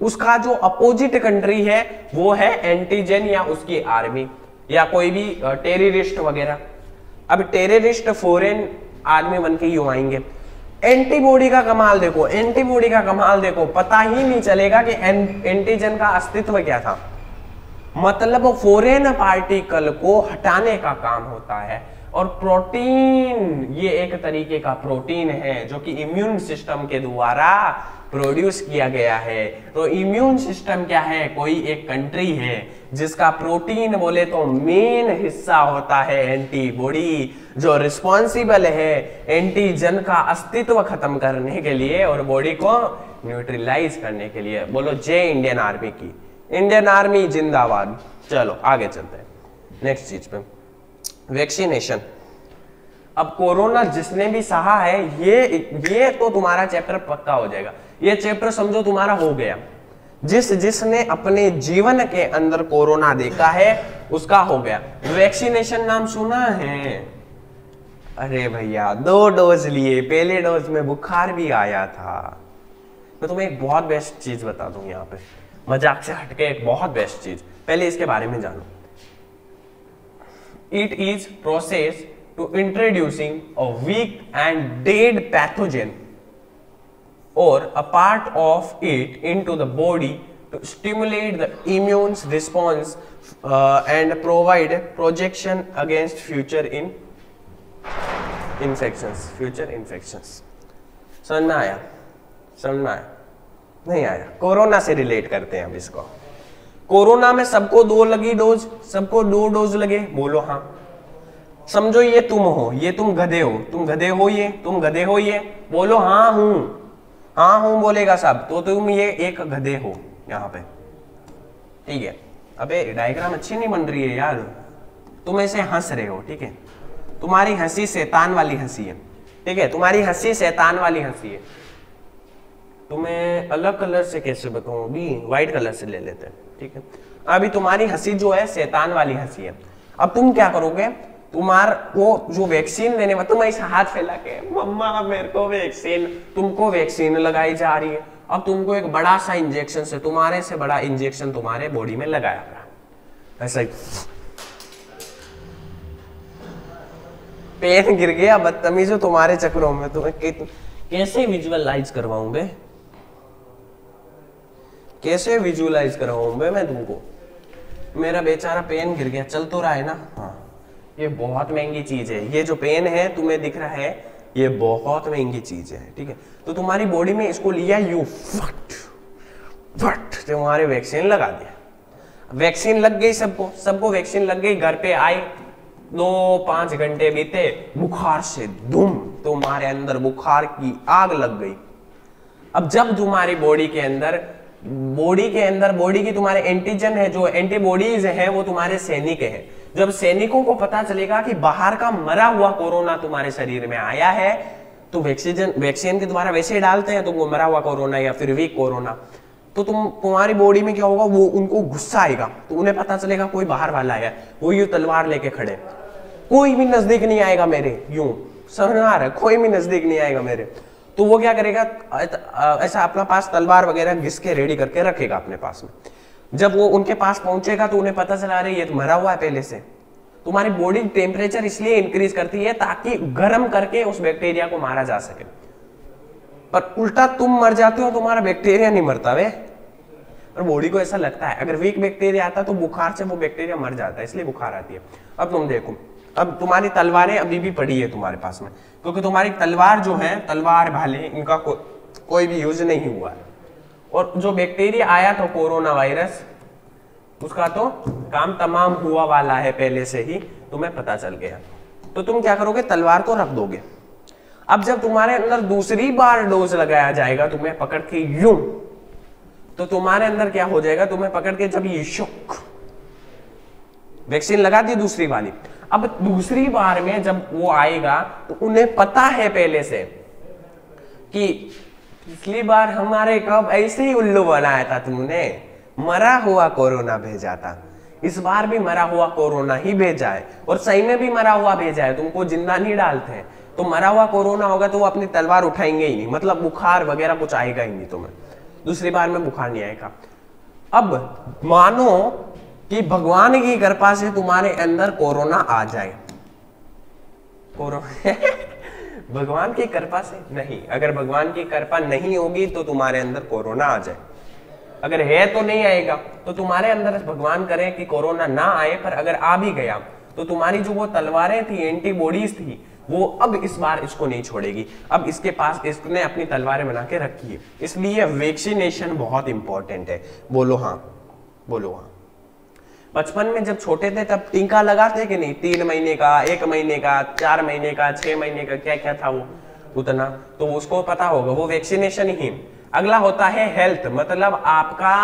उसका जो अपोजिट कंट्री है वो है एंटीजन या उसकी आर्मी, या कोई भी टेररिस्ट वगैरह। अब टेररिस्ट फॉरेन आर्मी बन के यूं आएंगे। एंटीबॉडी का कमाल देखो, एंटीबॉडी का कमाल देखो, पता ही नहीं चलेगा कि एंटीजन का अस्तित्व क्या था। मतलब फॉरेन पार्टिकल को हटाने का काम होता है। और प्रोटीन, ये एक तरीके का प्रोटीन है जो कि इम्यून सिस्टम के द्वारा प्रोड्यूस किया गया है। तो इम्यून सिस्टम क्या है? कोई एक कंट्री है जिसका प्रोटीन बोले तो मेन हिस्सा होता है एंटीबॉडी, जो रिस्पॉन्सिबल है एंटीजन का अस्तित्व खत्म करने के लिए और बॉडी को न्यूट्रलाइज करने के लिए। बोलो जय इंडियन आर्मी की, इंडियन आर्मी जिंदाबाद। चलो आगे चलते हैं नेक्स्ट चीज पे, वैक्सीनेशन। अब कोरोना जिसने भी सहा है, ये तो तुम्हारा चैप्टर पक्का हो जाएगा। ये चैप्टर समझो तुम्हारा हो गया। जिसने अपने जीवन के अंदर कोरोना देखा है उसका हो गया। वैक्सीनेशन नाम सुना है? अरे भैया 2 डोज लिए, पहले डोज में बुखार भी आया था। मैं तुम्हें एक बहुत बेस्ट चीज बता दूं यहाँ पे, मजाक से हटके एक बहुत बेस्ट चीज, पहले इसके बारे में जानो। It is process to introducing a weak and dead pathogen or a part of it into the body to stimulate the immune response and provide protection against future infections. Future infections. समझ में आया? समझ में आया? नहीं आया? कोरोना से रिलेट करते हैं अब इसको। कोरोना में सबको 2 लगी डोज, सबको 2 डोज लगे, बोलो हाँ। समझो ये तुम हो, ये तुम गधे हो, तुम गधे हो, ये तुम गधे हो, ये बोलो हाँ हूं, हाँ हूं बोलेगा सब, तो तुम ये एक गधे हो यहाँ पे, ठीक है। अबे डायग्राम अच्छी नहीं बन रही है यार, तुम ऐसे हंस रहे हो, ठीक है। तुम्हारी हंसी शैतान वाली हंसी है, ठीक है, तुम्हारी हंसी शैतान वाली हंसी है। तुम्हें अलग कलर से कैसे बताऊं, अभी व्हाइट कलर से ले लेते हैं, ठीक है। अभी तुम्हारी हंसी जो है शैतान वाली हंसी है। अब तुम क्या करोगे, तुम्हार वो जो वैक्सीन लेने वाला, तुम ऐसे हाथ फैला के मम्मा मेरे को वैक्सीन, तुमको वैक्सीन लगाई जा रही है। अब तुमको एक बड़ा सा इंजेक्शन से, तुम्हारे से बड़ा इंजेक्शन तुम्हारे बॉडी में लगाया गया, ऐसा ही पेन गिर गया। बदतमीजो तुम्हारे चक्रों में, तुम्हें कैसे विजुअलाइज करवाऊं बे, कैसे विजुअलाइज करवाऊं बे मैं तुमको। मेरा बेचारा पेन गिर गया, चल तो रहा है ना। हाँ, ये बहुत महंगी चीज है, ये जो पेन है तुम्हें दिख रहा है, ये बहुत महंगी चीज है, ठीक है। तो तुम्हारी बॉडी में इसको लिया, यू फट तुम्हारे वैक्सीन लगा दिया। वैक्सीन लग गई, सबको वैक्सीन लग गई। घर पे आए, 2-5 घंटे बीते, बुखार से धूम, तुम्हारे अंदर बुखार की आग लग गई। अब जब तुम्हारी बॉडी के अंदर बॉडी की तुम्हारे एंटीजन है, जो एंटीबॉडीज है, वो तुम्हारे सैनिक है। जब सैनिकों को पता चलेगा कि बाहर का मरा हुआ कोरोना तुम्हारे शरीर में आया है, तो वैक्सीन के द्वारा वैसे ही डालते हैं तुमको मरा हुआ कोरोना या फिर वीक कोरोना, तो तुम्हारी बॉडी में क्या होगा, वो उनको गुस्सा आएगा, तो उन्हें पता चलेगा कोई बाहर वाला है, वो यूं तलवार लेके खड़े, कोई भी नजदीक नहीं आएगा मेरे, यूं समझ आ रहा है, कोई भी नजदीक नहीं आएगा मेरे। तो वो क्या करेगा, ऐसा अपना पास तलवार वगैरह घिस के रेडी करके रखेगा अपने पास में। जब वो उनके पास पहुंचेगा तो उन्हें पता चला रही ये तो मरा हुआ है पहले से। तुम्हारी बॉडी टेम्परेचर इसलिए इंक्रीज करती है ताकि गर्म करके उस बैक्टीरिया को मारा जा सके, पर उल्टा तुम मर जाते हो, तुम्हारा बैक्टीरिया नहीं मरता वे। और बॉडी को ऐसा लगता है अगर वीक बैक्टीरिया आता तो बुखार से वो बैक्टीरिया मर जाता है, इसलिए बुखार आती है। अब तुम देखो, अब तुम्हारी तलवारें अभी भी पड़ी है तुम्हारे पास में, क्योंकि तुम्हारी तलवार जो है, तलवार भाले, इनका कोई भी यूज नहीं हुआ है। और जो बैक्टीरिया आया था कोरोना वायरस, उसका तो काम तमाम हुआ वाला है पहले से ही, तुम्हें पता चल गया। तो तुम क्या करोगे, तलवार को रख दोगे। अब जब तुम्हारे अंदर दूसरी बार डोज लगाया जाएगा तुम्हें पकड़ के यूं, तो तुम्हारे अंदर क्या हो जाएगा, तुम्हें पकड़ के जब ये शौक वैक्सीन लगा दी दूसरी वाली, अब दूसरी बार में जब वो आएगा तो उन्हें पता है पहले से कि पिछली बार हमारे कब ऐसे ही उल्लू बनाया था तुमने, मरा हुआ कोरोना भेजा था, इस बार भी मरा हुआ कोरोना ही भेजा है, और सही में भी मरा हुआ भेजा है, तुमको जिंदा नहीं डालते हैं। तो मरा हुआ कोरोना होगा तो वो अपनी तलवार उठाएंगे ही नहीं, मतलब बुखार वगैरह कुछ आएगा ही नहीं तुम्हें, दूसरी बार में बुखार नहीं आएगा। अब मानो कि भगवान की कृपा से तुम्हारे अंदर कोरोना आ जाए, भगवान की कृपा से नहीं, अगर भगवान की कृपा नहीं होगी तो तुम्हारे अंदर कोरोना आ जाए, अगर है तो नहीं आएगा। तो तुम्हारे अंदर भगवान करे कि कोरोना ना आए, पर अगर आ भी गया तो तुम्हारी जो वो तलवारें थी, एंटीबॉडीज थी, वो अब इस बार इसको नहीं छोड़ेगी, अब इसके पास इसने अपनी तलवारें बना के रखी है। इसलिए वैक्सीनेशन बहुत इंपॉर्टेंट है। बोलो हाँ, बोलो हाँ। बचपन में जब छोटे थे तब टीका लगाते कि नहीं, 3 महीने का, 1 महीने का, 4 महीने का, 6 महीने का, क्या क्या था वो उतना, तो उसको पता होगा, वो वैक्सीनेशन ही। अगला होता है हेल्थ, मतलब आपका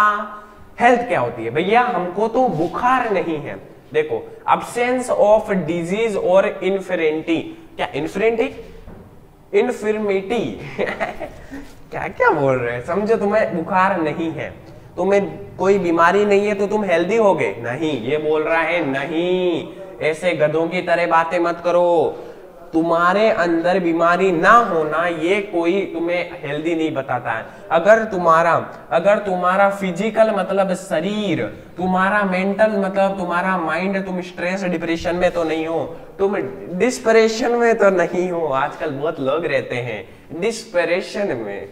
हेल्थ क्या होती है भैया, हमको तो बुखार नहीं है। देखो, अब्सेंस ऑफ डिजीज और इन्फिर्मिटी, क्या इन्फिर्मिटी, इन्फिर्मिटी क्या क्या बोल रहे हैं, समझो, तुम्हें बुखार नहीं है, तुम्हें कोई बीमारी नहीं है तो तुम हेल्दी होगे नहीं, ये बोल रहा है नहीं, ऐसे गधों की तरह बातें मत करो। तुम्हारे अंदर बीमारी ना होना ये कोई तुम्हें हेल्दी नहीं बताता है। अगर तुम्हारा फिजिकल मतलब शरीर, तुम्हारा मेंटल मतलब तुम्हारा माइंड, तुम स्ट्रेस डिप्रेशन में तो नहीं हो, तुम डिस्परेशन में तो नहीं हो। आजकल बहुत लोग रहते हैं डिस्परेशन में,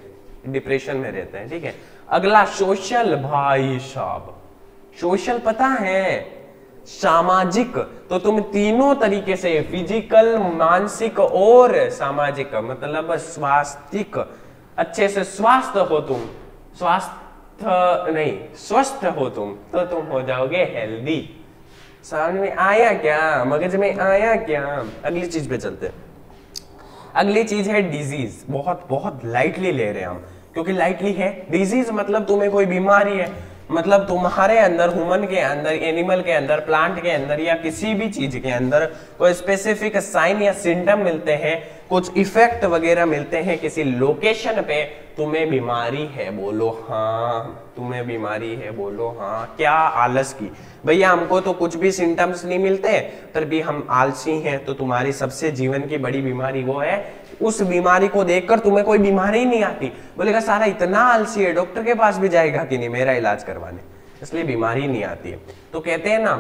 डिप्रेशन में रहते हैं, ठीक है। अगला सोशल, भाई साहब सोशल पता है, सामाजिक, तो तुम तीनों तरीके से, फिजिकल, मानसिक और सामाजिक, मतलब स्वास्थ्यिक, अच्छे से स्वास्थ्य हो तुम, स्वास्थ्य नहीं स्वस्थ हो तुम, तो तुम हो जाओगे हेल्दी। समझ में आया क्या, मगज में आया क्या। अगली चीज पे चलते हैं। अगली चीज है डिजीज। बहुत बहुत लाइटली ले रहे हैं हम, क्योंकि लाइटली है। डिजीज मतलब तुम्हें कोई बीमारी है, मतलब तुम्हारे अंदर, ह्यूमन के अंदर, एनिमल के अंदर, प्लांट के अंदर या किसी भी चीज के अंदर कोई स्पेसिफिक साइन या सिम्टम मिलते हैं, कुछ इफेक्ट वगैरह मिलते हैं किसी लोकेशन पे, तुम्हें बीमारी है, बोलो हाँ। तुम्हें बीमारी है, बोलो हाँ। क्या आलस की, भैया हमको तो कुछ भी सिम्टम्स नहीं मिलते पर भी हम आलसी हैं, तो तुम्हारी सबसे जीवन की बड़ी बीमारी वो है। उस बीमारी को देखकर तुम्हें कोई बीमारी ही नहीं आती, बोलेगा सारा इतना आलसी है, डॉक्टर के पास भी जाएगा कि नहीं मेरा इलाज करवाने, इसलिए बीमारी नहीं आती है। तो कहते हैं ना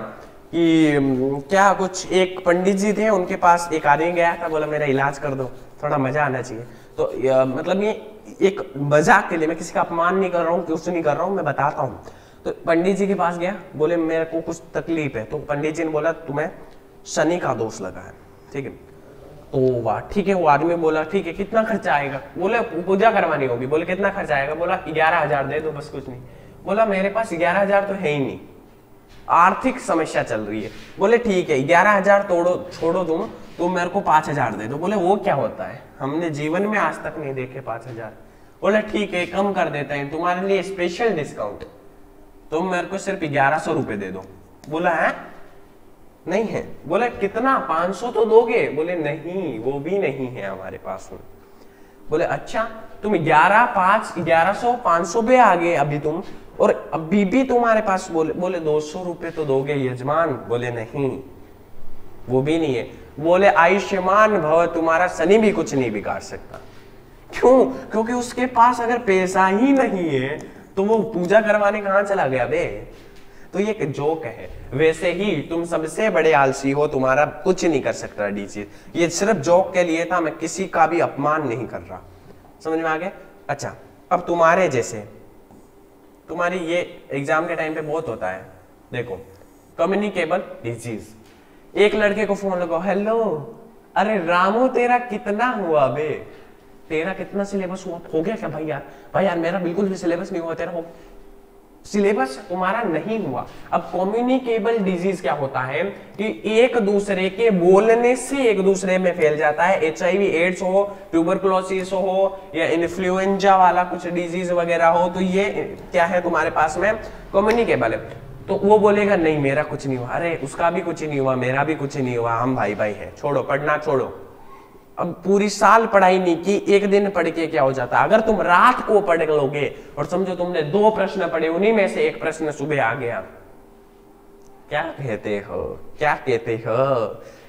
कि क्या, कुछ एक पंडित जी थे, उनके पास एक आदमी गया था, बोला मेरा इलाज कर दो, थोड़ा मजा आना चाहिए। तो मतलब ये एक मजाक के लिए, मैं किसी का अपमान नहीं कर रहा हूँ, कुछ नहीं कर रहा हूँ, मैं बताता हूँ। तो पंडित जी के पास गया, बोले मेरे को कुछ तकलीफ है। तो पंडित जी ने बोला तुम्हें शनि का दोष लगा है, ठीक है। तो वाह ठीक है, वो आदमी बोला ठीक है, कितना खर्चा आएगा, बोले पूजा करवानी होगी, बोले कितना खर्चा आएगा, बोला 11,000 दे दो बस, कुछ नहीं। बोला मेरे पास 11,000 तो है ही नहीं, आर्थिक समस्या चल रही है। बोले ठीक है 11,000 छोड़ो तुम मेरे को 5,000 दे दो। बोले वो क्या होता है, हमने जीवन में आज तक नहीं देखे 5,000। बोले ठीक है कम कर देते हैं, तुम्हारे लिए स्पेशल डिस्काउंट, तुम मेरे को सिर्फ 1100 रुपए दे दो। बोला है नहीं है। बोले कितना, 500 तो दोगे। बोले नहीं, वो भी नहीं है हमारे पास में। बोले अच्छा तुम 1100 500 पे आ गए अभी तुम, और अभी भी तुम्हारे पास बोले 200 रुपए तो दोगे यजमान? बोले नहीं, वो भी नहीं है। बोले आयुष्मान भव, तुम्हारा शनि भी कुछ नहीं बिगाड़ सकता। क्यों? क्योंकि उसके पास अगर पैसा ही नहीं है तो वो पूजा करवाने कहां चला गया बे? तो ये एक जोक है। वैसे ही तुम सबसे बड़े आलसी हो, तुम्हारा कुछ नहीं कर सकता डीजी। ये सिर्फ जोक के लिए था, मैं किसी का भी अपमान नहीं कर रहा। समझ में आ गया? अच्छा, अब तुम्हारे जैसे, तुम्हारी ये एग्जाम के टाइम पे बहुत होता है, देखो कम्युनिकेबल डिजीज। एक लड़के को फोन लगाओ, हेलो अरे रामू तेरा कितना हुआ बे? तेरा कितना सिलेबस हुआ? हो गया क्या भाई यार? भाई यार मेरा बिल्कुल भी सिलेबस नहीं हुआ, तेरा हो सिलेबस तुम्हारा नहीं हुआ। अब कम्युनिकेबल डिजीज क्या होता है कि एक दूसरे के बोलने से एक दूसरे में फैल जाता है। HIV एड्स हो, ट्यूबरकुलोसिस हो, या इन्फ्लुएंजा वाला कुछ डिजीज वगैरह हो, तो ये क्या है तुम्हारे पास में? कम्युनिकेबल है। तो वो बोलेगा नहीं मेरा कुछ नहीं हुआ, अरे उसका भी कुछ नहीं हुआ, मेरा भी कुछ नहीं हुआ, हम भाई भाई है, छोड़ो पढ़ना छोड़ो। अब पूरी साल पढ़ाई नहीं की, एक दिन पढ़ के क्या हो जाता? अगर तुम रात को पढ़ लोगे और समझो तुमने 2 प्रश्न पढ़े, उन्हीं में से एक प्रश्न सुबह आ गया, क्या कहते हो? क्या कहते हो?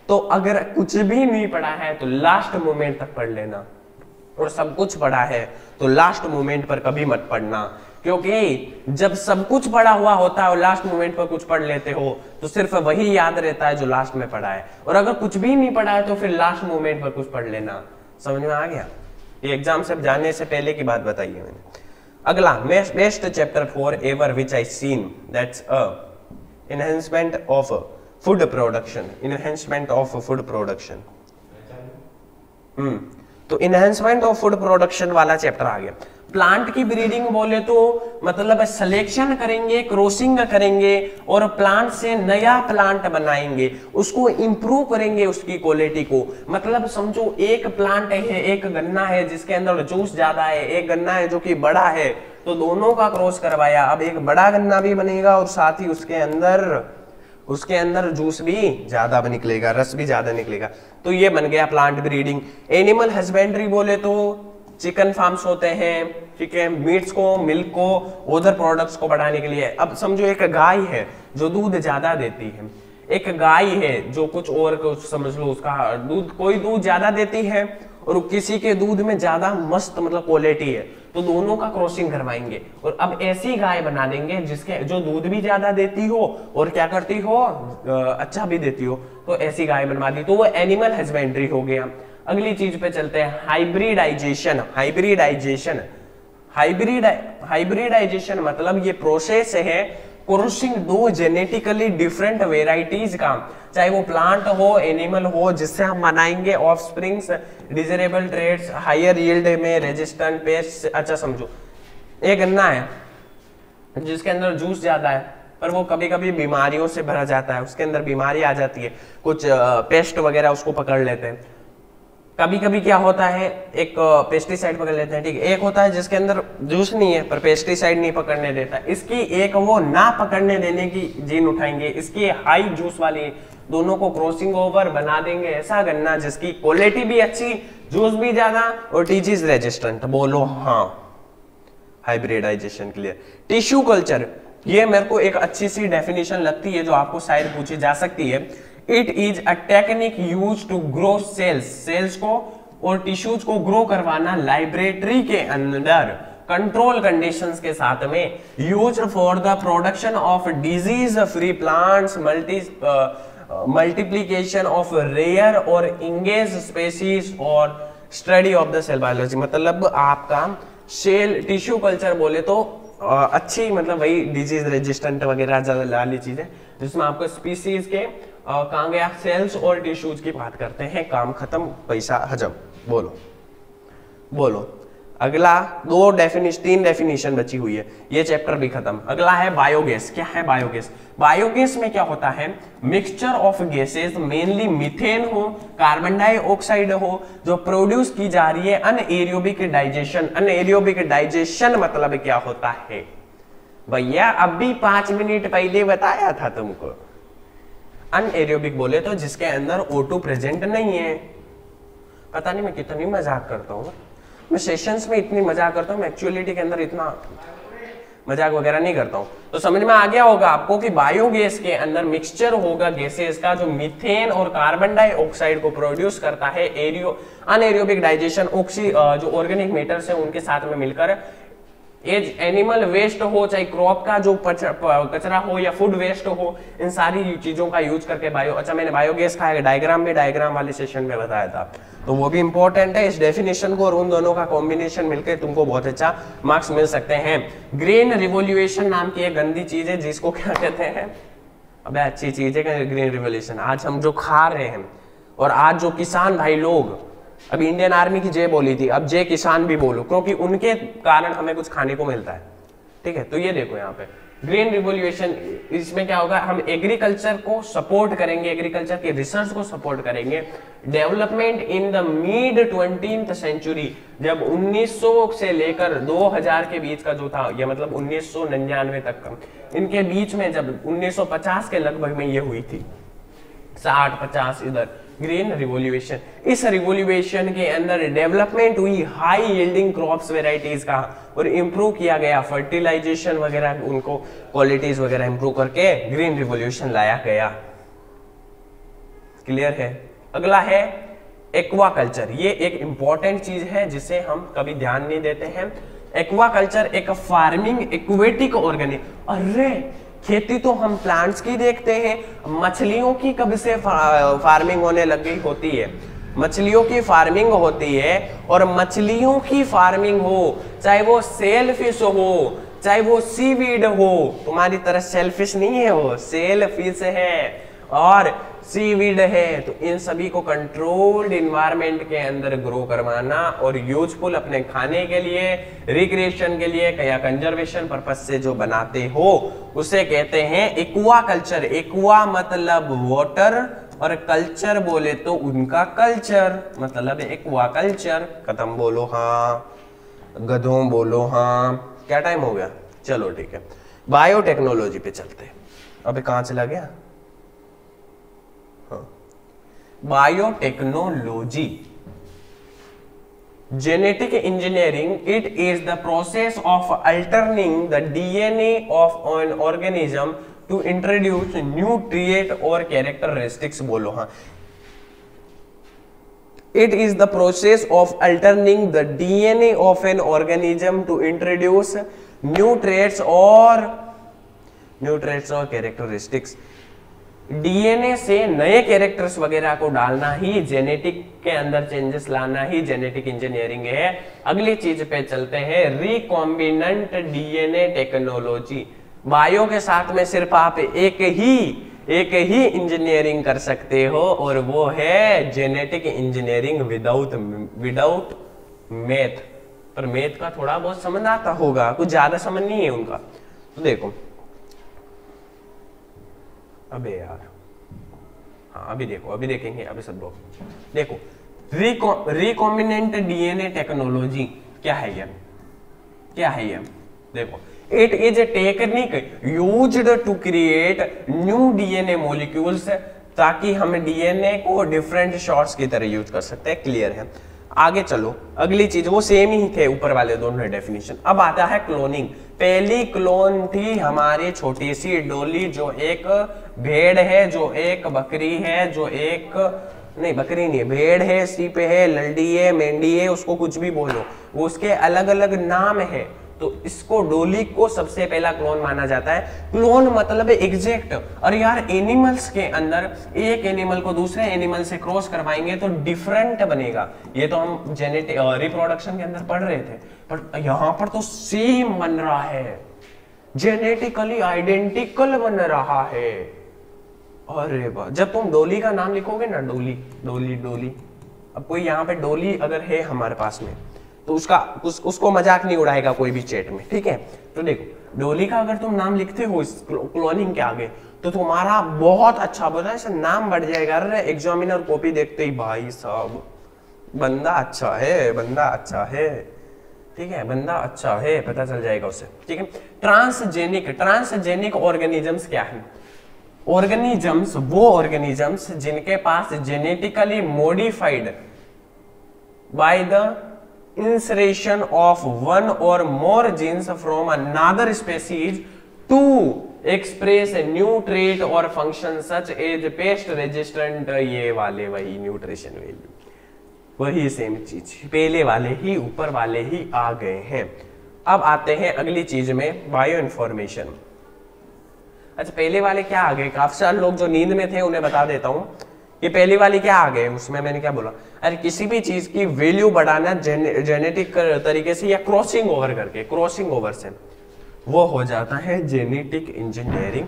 तो अगर कुछ भी नहीं पढ़ा है तो लास्ट मोमेंट तक पढ़ लेना, और सब कुछ पढ़ा है तो लास्ट मोमेंट पर कभी मत पढ़ना, क्योंकि जब सब कुछ पढ़ा हुआ होता है और लास्ट मोमेंट पर कुछ पढ़ लेते हो तो सिर्फ वही याद रहता है जो लास्ट में पढ़ा है, और अगर कुछ भी नहीं पढ़ा है तो फिर लास्ट मोमेंट पर कुछ पढ़ लेना। समझ में आ गया? ये एग्जाम से जाने से पहले की बात बताई है मैंने। अगला, best chapter for ever which I seen, that's enhancement of food production. Enhancement of food production, तो एनहांसमेंट ऑफ फूड प्रोडक्शन वाला चैप्टर आ गया। प्लांट की ब्रीडिंग बोले तो मतलब सिलेक्शन करेंगे, क्रॉसिंग करेंगे और प्लांट से नया प्लांट बनाएंगे, उसको इंप्रूव करेंगे उसकी क्वालिटी को। मतलब समझो एक प्लांट है, एक गन्ना है जिसके अंदर जूस ज्यादा है, एक गन्ना है जो कि बड़ा है, तो दोनों का क्रॉस करवाया, अब एक बड़ा गन्ना भी बनेगा और साथ ही उसके अंदर जूस भी ज्यादा निकलेगा, रस भी ज्यादा निकलेगा। तो ये बन गया प्लांट ब्रीडिंग। एनिमल हस्बेंड्री बोले तो चिकन फार्म्स होते हैं, ठीक है, मीट्स को, मिल्क को, अदर प्रोडक्ट्स को बढ़ाने के लिए। अब समझो एक गाय है जो दूध ज्यादा देती है, एक गाय है जो कुछ और कुछ समझ लो उसका दूध, कोई दूध ज्यादा देती है और किसी के दूध में ज्यादा मस्त मतलब क्वालिटी है, तो दोनों का क्रॉसिंग करवाएंगे और अब ऐसी गाय बना देंगे जिसके जो दूध भी ज्यादा देती हो और क्या करती हो, अच्छा भी देती हो, तो ऐसी गाय बनवा दी, तो वो एनिमल हस्बेंड्री हो गया। अगली चीज पे चलते हैं, हाइब्रिडाइजेशन। हाइब्रिडाइजेशन मतलब ये प्रोसेस है क्रॉसिंग 2 जेनेटिकली डिफरेंट वेराइटीज का, चाहे वो प्लांट हो, एनिमल हो, जिससे हम बनाएंगे offsprings, desirable trades, higher yield में रेजिस्टेंट पेस्ट। अच्छा समझो एक गन्ना है जिसके अंदर जूस ज्यादा है पर वो कभी कभी बीमारियों से भरा जाता है, उसके अंदर बीमारी आ जाती है, कुछ पेस्ट वगैरह उसको पकड़ लेते हैं। कभी कभी क्या होता है, एक पेस्टिसाइड पकड़ लेते हैं, ठीक है, एक होता है जिसके अंदर जूस नहीं है पर पेस्टिसाइड नहीं पकड़ने देता, इसकी एक वो ना पकड़ने देने की जीन उठाएंगे, इसकी हाई जूस वाली, दोनों को क्रॉसिंग ओवर बना देंगे ऐसा गन्ना जिसकी क्वालिटी भी अच्छी, जूस भी ज्यादा और डिजीज रेजिस्टेंट। बोलो हाँ, हाइब्रिडाइजेशन क्लियर। टिश्यू कल्चर, ये मेरे को एक अच्छी सी डेफिनेशन लगती है जो आपको शायद पूछी जा सकती है। It is a technique use to grow cells को और टिश्यूज को ग्रो करवाना लाइब्रेटरी के अंदर कंट्रोल कंडीशंस के साथ में, use for the production of disease free plants, multiplication of rare और इंगेज स्पेसीज और study of the cell biology. मतलब आपका सेल टिश्यू कल्चर बोले तो अच्छी मतलब वही डिजीज रेजिस्टेंट वगैरह वाली चीजें जिसमें आपको स्पीसीज के कहाँ गया, सेल्स और टिश्यूज की बात करते हैं, काम खत्म, पैसा हजम। बोलो अगला 3 डेफिनेशन बची हुई है, ये चैप्टर भी खत्म। अगला है बायोगैस। क्या है बायोगैस? बायोगैस में क्या होता है, mixture of gases, mainly methane हो, कार्बन डाइऑक्साइड हो, जो प्रोड्यूस की जा रही है अनएरोबिक डाइजेशन। अनएरोबिक डाइजेशन मतलब क्या होता है भैया, अभी 5 मिनट पहले बताया था तुमको। अनएरोबिक बोले तो जिसके अंदर O2 प्रेजेंट नहीं है। पता नहीं मैं कितनी मजाक करता हूँ, मैं सेशंस में इतनी मजाक करता हूँ, मैं एक्चुअलिटी के अंदर इतना मजाक वगैरह नहीं करता हूँ। तो समझ में आ गया होगा आपको कि बायोगैस के अंदर मिक्सचर होगा गैसेस का जो मीथेन और कार्बन डाइऑक्साइड को प्रोड्यूस करता है अनएरोबिक डाइजेशन जो ऑर्गेनिक मैटर्स है उनके साथ में मिलकर। एज एनिमल वेस्ट हो चाहे क्रॉप का जो कचरा हो या फूड वेस्ट हो, इन सारी चीजों का यूज करके अच्छा मैंने बायोगैस का डायग्राम वाले सेशन में बताया था, तो वो भी इंपॉर्टेंट है। इस डेफिनेशन को और उन दोनों का कॉम्बिनेशन मिलकर तुमको बहुत अच्छा मार्क्स मिल सकते हैं। ग्रीन रिवोल्यूशन नाम की एक गंदी चीज है जिसको क्या कहते हैं, अबे अच्छी चीज है ग्रीन रिवोल्यूशन। आज हम जो खा रहे हैं और आज जो किसान भाई लोग, अभी इंडियन आर्मी की जय बोली थी, अब जय किसान भी बोलो, क्योंकि उनके कारण हमें कुछ खाने को मिलता है। ठीक है, तो ये देखो यहाँ पे ग्रीन रिवोल्यूशन, इसमें क्या होगा, हम एग्रीकल्चर को सपोर्ट करेंगे, एग्रीकल्चर के रिसर्च को सपोर्ट करेंगे। Development in the mid 20th century, जब 1900 से लेकर 2000 के बीच का जो था, ये मतलब 1999 तक का, इनके बीच में जब 1950 के लगभग में ये हुई थी, 60-50 इधर ग्रीन रिवोल्यूशन। इस रिवोल्यूशन के अंदर डेवलपमेंट हुई हाई यील्डिंग क्रॉप्स वेराइटीज का और इंप्रूव किया गया फर्टिलाइजेशन वगैरह, उनको क्वालिटीज वगैरह इंप्रूव करके ग्रीन रिवोल्यूशन लाया गया। क्लियर है। अगला है एक्वाकल्चर। ये एक इंपॉर्टेंट चीज है जिसे हम कभी ध्यान नहीं देते हैं। एक्वाकल्चर एक फार्मिंग एक्वेटिक ऑर्गेनिज्म। अरे खेती तो हम प्लांट्स की देखते हैं, मछलियों की कब से फार्मिंग होने लग गई होती है। मछलियों की फार्मिंग होती है, और मछलियों की फार्मिंग हो चाहे वो सेलफिश हो चाहे वो सीवीड हो, तुम्हारी तरह सेलफिश नहीं है, वो सेलफिश है और सीवीड है, तो इन सभी को कंट्रोल्ड इन्वायरमेंट के अंदर ग्रो करवाना और यूजफुल अपने खाने के लिए, रिक्रिएशन के लिए या कंजर्वेशन पर्पस से जो बनाते हो उसे कहते हैं एक्वाकल्चर। एक्वा मतलब वाटर और कल्चर बोले तो उनका कल्चर, मतलब एक्वाकल्चर। खत्म बोलो हाँ, गधों बोलो हाँ। क्या टाइम हो गया, चलो ठीक है। बायोटेक्नोलॉजी पे चलते हैं। अबे कहां चला गया, biotechnology. Genetic engineering, it is the process of altering the DNA of an organism to introduce new trait or characteristics. बोलो हाँ, it is the process of altering the DNA of an organism to introduce new traits or characteristics। DNA से नए कैरेक्टर्स वगैरह को डालना ही, जेनेटिक के अंदर चेंजेस लाना ही जेनेटिक इंजीनियरिंग है। अगली चीज पे चलते हैं, रिकॉम्बिनेंट डीएनए टेक्नोलॉजी। बायो के साथ में सिर्फ आप एक ही इंजीनियरिंग कर सकते हो और वो है जेनेटिक इंजीनियरिंग विदाउट मैथ। पर मैथ का थोड़ा बहुत समझ आता होगा, कुछ ज्यादा समझ नहीं है उनका। तो देखो, अबे यार हाँ अभी देखो, अभी देखेंगे, अभी सब लोग देखो। रिकॉम्बिनेंट डीएनए टेक्नोलॉजी क्या है ये, क्या है ये देखो। It is a technique used to create new DNA molecules, ताकि हम डीएनए को डिफरेंट शॉर्ट्स की तरह यूज कर सकते हैं। क्लियर है। आगे चलो, अगली चीज, वो सेम ही थे ऊपर वाले दोनों डेफिनेशन। अब आता है क्लोनिंग। पहली क्लोन थी हमारी छोटी सी डोली, जो एक भेड़ है, जो एक बकरी है, जो एक नहीं बकरी नहीं, भेड़ है, सीप है, लल्डी है, मेंढी है, उसको कुछ भी बोलो, वो उसके अलग अलग नाम है। तो इसको डोली को सबसे पहला क्लोन माना जाता है। क्लोन मतलब एग्जैक्ट। और यार एनिमल्स के अंदर एक एनिमल को दूसरे एनिमल से क्रॉस करवाएंगे तो डिफरेंट बनेगा। ये तो हम जेनेटिक रिप्रोडक्शन के अंदर पढ़ रहे थे, पर यहाँ पर तो सेम बन रहा है, जेनेटिकली आइडेंटिकल बन रहा है। अरे वाह, जब तुम डोली का नाम लिखोगे ना, डोली डोली डोली, अब कोई यहाँ पे डोली अगर है हमारे पास में तो उसको मजाक नहीं उड़ाएगा कोई भी चैट में, ठीक है। तो देखो, डोली का अगर तुम नाम लिखते हो इस क्लोनिंग के आगे तो तुम्हारा बहुत अच्छा बता है, नाम बढ़ जाएगा। अरे एग्जामिनर कॉपी देखते ही भाई साहब बंदा अच्छा है, बंदा अच्छा है, ठीक है, बंदा अच्छा है, पता चल जाएगा उसे, ठीक है। ट्रांसजेनिक ऑर्गेनिजम्स क्या है? ऑर्गेनिजम्स वो ऑर्गेनिजम्स जिनके पास genetically modified by the insertion of one or more genes from another species to express new trait or function such as pest resistant, ये वाले वही न्यूट्रिशन वैल्यू, वही सेम चीज, पहले वाले ही ऊपर वाले ही आ गए हैं। अब आते हैं अगली चीज में, बायो इंफॉर्मेशन। अच्छा, पहले वाले क्या आ गए? काफी सारे लोग जो नींद में थे उन्हें बता देता हूं कि पहले वाले क्या आ गए। उसमें मैंने क्या बोला, अरे किसी भी चीज की वैल्यू बढ़ाना जेनेटिक तरीके से या क्रॉसिंग ओवर करके, क्रॉसिंग ओवर से, वो हो जाता है जेनेटिक इंजीनियरिंग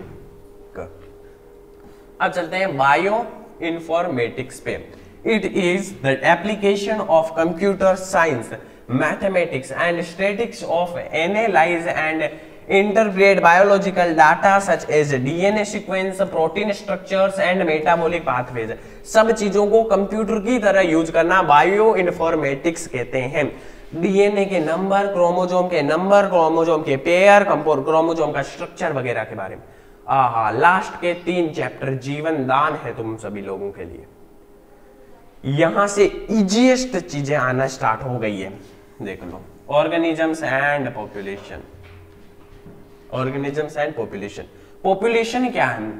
का। अब चलते हैं बायो इंफॉर्मेटिक्स पे। It is the application of computer science, mathematics and statistics of analyse and interpret biological data such as DNA sequence, protein structures and metabolic pathways। सब चीजों को कंप्यूटर की तरह यूज करना बायो इन्फॉर्मेटिक्स कहते हैं। डीएनए के नंबर, क्रोमोजोम के नंबर, क्रोमोजोम के पेयर, क्रोमोजोम का स्ट्रक्चर वगैरह के बारे में। आहा, लास्ट के 3 चैप्टर जीवन दान है तुम सभी लोगों के लिए। यहां से इजीएस्ट चीजें आना स्टार्ट हो गई है, देख लो। Organisms and population, organisms and population. Population क्या है?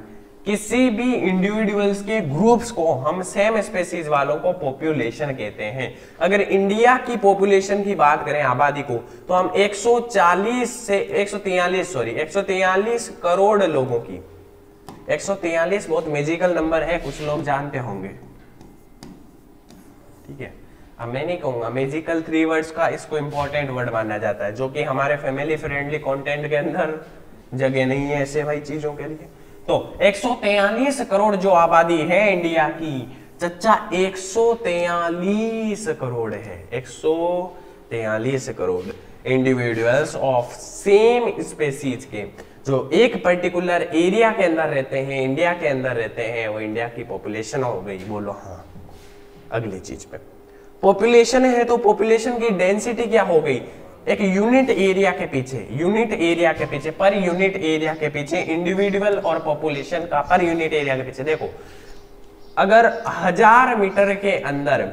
किसी भी इंडिविजुअल्स के ग्रुप्स को हम सेम स्पेसीज वालों को पॉपुलेशन कहते हैं। अगर इंडिया की पॉपुलेशन की बात करें, आबादी को, तो हम 143 करोड़ लोगों की, 143 बहुत मैजिकल नंबर है, कुछ लोग जानते होंगे, ठीक है। अब मैं नहीं कहूंगा मैजिकल 3 वर्ड्स का, इसको इंपॉर्टेंट वर्ड माना जाता है, जो कि हमारे फैमिली फ्रेंडली कंटेंट के अंदर जगह नहीं है ऐसे भाई चीजों के लिए। तो 143 करोड़ जो आबादी है इंडिया की, चच्चा 143 करोड़ है, 143 crore individuals of same species के, जो एक पर्टिकुलर एरिया के अंदर रहते हैं, इंडिया के अंदर रहते हैं, वो इंडिया की पॉपुलेशन हो गई। बोलो हाँ। अगली चीज पे पॉपुलेशन है, तो पॉपुलेशन की डेंसिटी क्या हो गई? एक यूनिट एरिया के पीछे, यूनिट एरिया के पीछे, पर यूनिट एरिया के पीछे इंडिविजुअल और पॉपुलेशन का पर यूनिट एरिया के पीछे। देखो, अगर 1000 मीटर के अंदर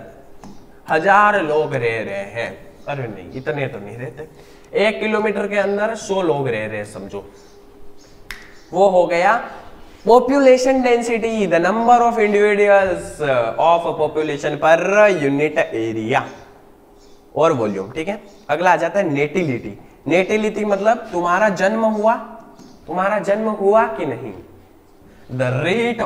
1000 लोग रह रहे हैं, अरे नहीं इतने तो नहीं रहते, 1 किलोमीटर के अंदर 100 लोग रह रहे हैं समझो, वो हो गया population density, the number of individuals of population per unit area और वॉल्यूम, ठीक है। अगला आ जाता है नेटिलिटी। नेटिलिटी मतलब तुम्हारा जन्म हुआ, तुम्हारा जन्म हुआ कि नहीं। The rate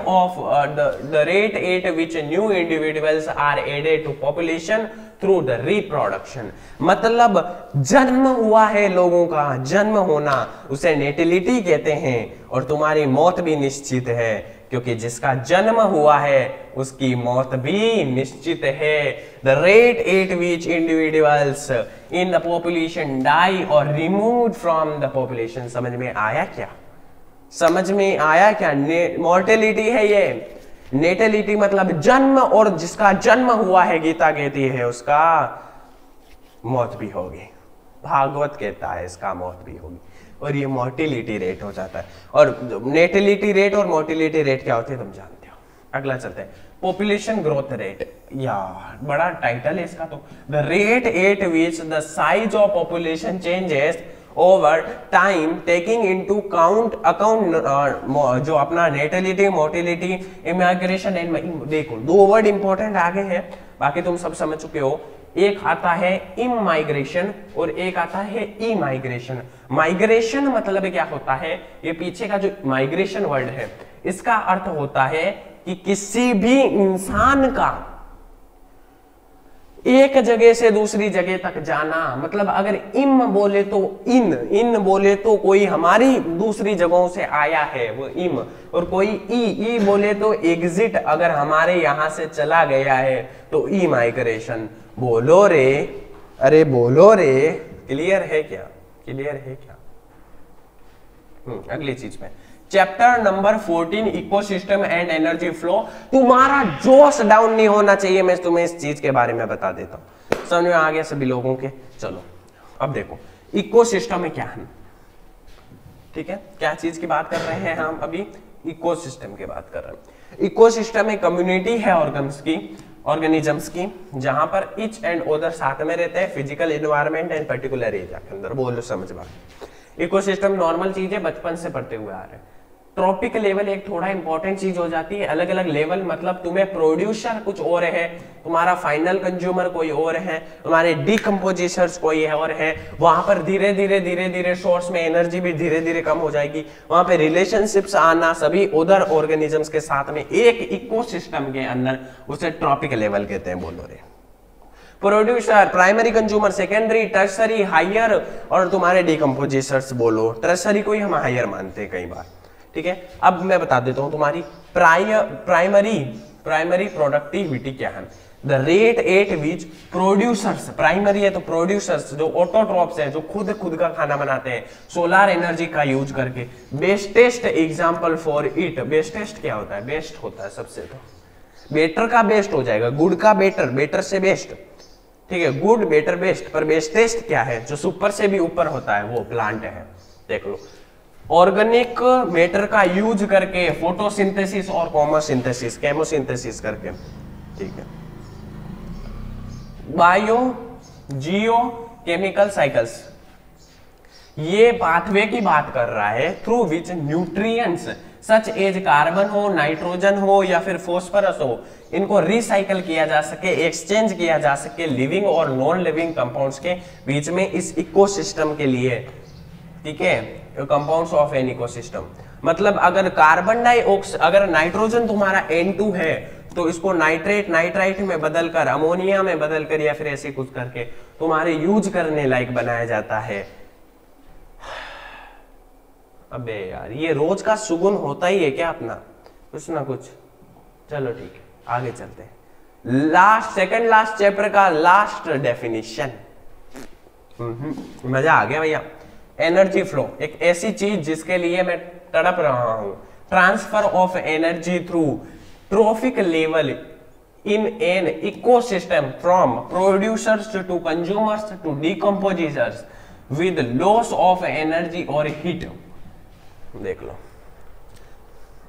at which new individuals are added to population through the reproduction, मतलब जन्म हुआ है लोगों का, जन्म होना, उसे नेटिलिटी कहते हैं। और तुम्हारी मौत भी निश्चित है, क्योंकि जिसका जन्म हुआ है उसकी मौत भी निश्चित है। The rate at which individuals in the population die or removed from the population, समझ में आया क्या? समझ में आया क्या? मॉर्टेलिटी है ये, नेटेलिटी मतलब जन्म, और जिसका जन्म हुआ है गीता कहती है उसका मौत भी होगी, भागवत कहता है इसका मौत भी होगी, और ये मोर्टिलिटी रेट हो जाता है। और नेटेलिटी रेट और मोर्टिलिटी रेट क्या होते हैं तुम जानते हो। अगला चलते हैं पॉपुलेशन ग्रोथ रेट। यार बड़ा टाइटल है इसका तो। The rate at which the size of population changes over time taking into account जो अपना नेटेलिटी, मोर्टिलिटी, इमिग्रेशन एंड, देखो 2 वर्ड इंपॉर्टेंट आगे हैं, बाकी तुम सब समझ चुके हो। एक आता है इमाइग्रेशन और एक आता है इमाइग्रेशन। माइग्रेशन मतलब क्या होता है? ये पीछे का जो माइग्रेशन वर्ड है इसका अर्थ होता है कि किसी भी इंसान का एक जगह से दूसरी जगह तक जाना। मतलब अगर इम बोले तो इन बोले तो कोई हमारी दूसरी जगहों से आया है वो इम, और कोई ई बोले तो एग्जिट, अगर हमारे यहां से चला गया है तो ई माइग्रेशन। बोलो रे, अरे बोलो रे, क्लियर है क्या? क्लियर है क्या? अगली चीज में chapter number 14 ecosystem and energy flow. तुम्हारा जोश डाउन नहीं होना चाहिए, मैं तुम्हें इस चीज के बारे में बता देता हूं। समझ में आ गया सभी लोगों के? चलो अब देखो इकोसिस्टम में क्या है, ठीक है, क्या चीज की बात कर रहे हैं हम अभी? इकोसिस्टम की बात कर रहे हैं। इकोसिस्टम एक कम्युनिटी है ऑर्गन्स की ऑर्गेनिजम्स की, जहां पर इच एंड ओदर साथ में रहते हैं, physical environment and particular area के अंदर। बोलो समझ बात। इकोसिस्टम नॉर्मल चीज है, बचपन से पढ़ते हुए आ रहे हैं। ट्रॉपिक लेवल एक थोड़ा इंपॉर्टेंट चीज हो जाती है। अलग अलग लेवल मतलब तुम्हें प्रोड्यूसर कुछ और है, तुम्हारा फाइनल कंज्यूमर कोई और है, तुम्हारे डीकम्पोजिशर्स कोई है और है। वहां पर धीरे धीरे सोर्स में एनर्जी भी धीरे धीरे कम हो जाएगी। वहां पे रिलेशनशिप्स आना सभी उधर ऑर्गेनिजम्स के साथ में एक इकोसिस्टम के अंदर, उसे ट्रॉपिक लेवल कहते हैं। बोलो रे। Producer, primary consumer, secondary, tertiary, higher और तुम्हारे डीकम्पोजिशर्स। बोलो टर्सरी को ही हम हायर मानते हैं कई बार, ठीक है। अब मैं बता देता हूं तुम्हारी प्राइमरी प्रोडक्टिविटी क्या है। The rate at which producers, primary है तो प्रोड्यूसर्स जो ऑटोट्रॉप्स हैं, जो खुद का खाना बनाते हैं सोलर एनर्जी का यूज करके। Bestest example for it, bestest क्या होता है? बेस्ट होता है सबसे, तो बेटर का बेस्ट हो जाएगा, गुड का बेटर, बेटर से बेस्ट, ठीक है। गुड, बेटर, बेस्ट, पर बेस्टेस्ट क्या है? जो सुपर से भी ऊपर होता है वो प्लांट है। देख लो, ऑर्गेनिक मैटर का यूज करके फोटोसिंथेसिस और कोमोसिंथेसिस, केमोसिंथेसिस करके, ठीक है। बायो जियो केमिकल साइकिल्स, ये पाथवे की बात कर रहा है through which nutrients such as carbon हो, नाइट्रोजन हो या फिर फॉस्फोरस हो, इनको रिसाइकल किया जा सके, एक्सचेंज किया जा सके लिविंग और नॉन लिविंग कंपाउंड्स के बीच में इस इकोसिस्टम के लिए, ठीक है। कंपाउंड्स ऑफ एन इकोसिस्टम मतलब अगर कार्बन डाइऑक्साइड, अगर नाइट्रोजन तुम्हारा N2 है तो इसको नाइट्राइट में बदलकर, अमोनिया में बदलकर या फिर ऐसे कुछ करके तुम्हारे यूज करने लायक बनाया जाता है। अबे यार, ये रोज का सुगुन होता ही है क्या अपना, कुछ ना कुछ। चलो ठीक है, आगे चलते हैं। सेकंड लास्ट चैप्टर का लास्ट डेफिनेशन। मजा आ गया भैया। एनर्जी फ्लो एक ऐसी चीज जिसके लिए मैं तड़प रहा हूं। Transfer of energy through trophic level in an ecosystem from producers to consumers to decomposers with loss of energy or heat. देख लो,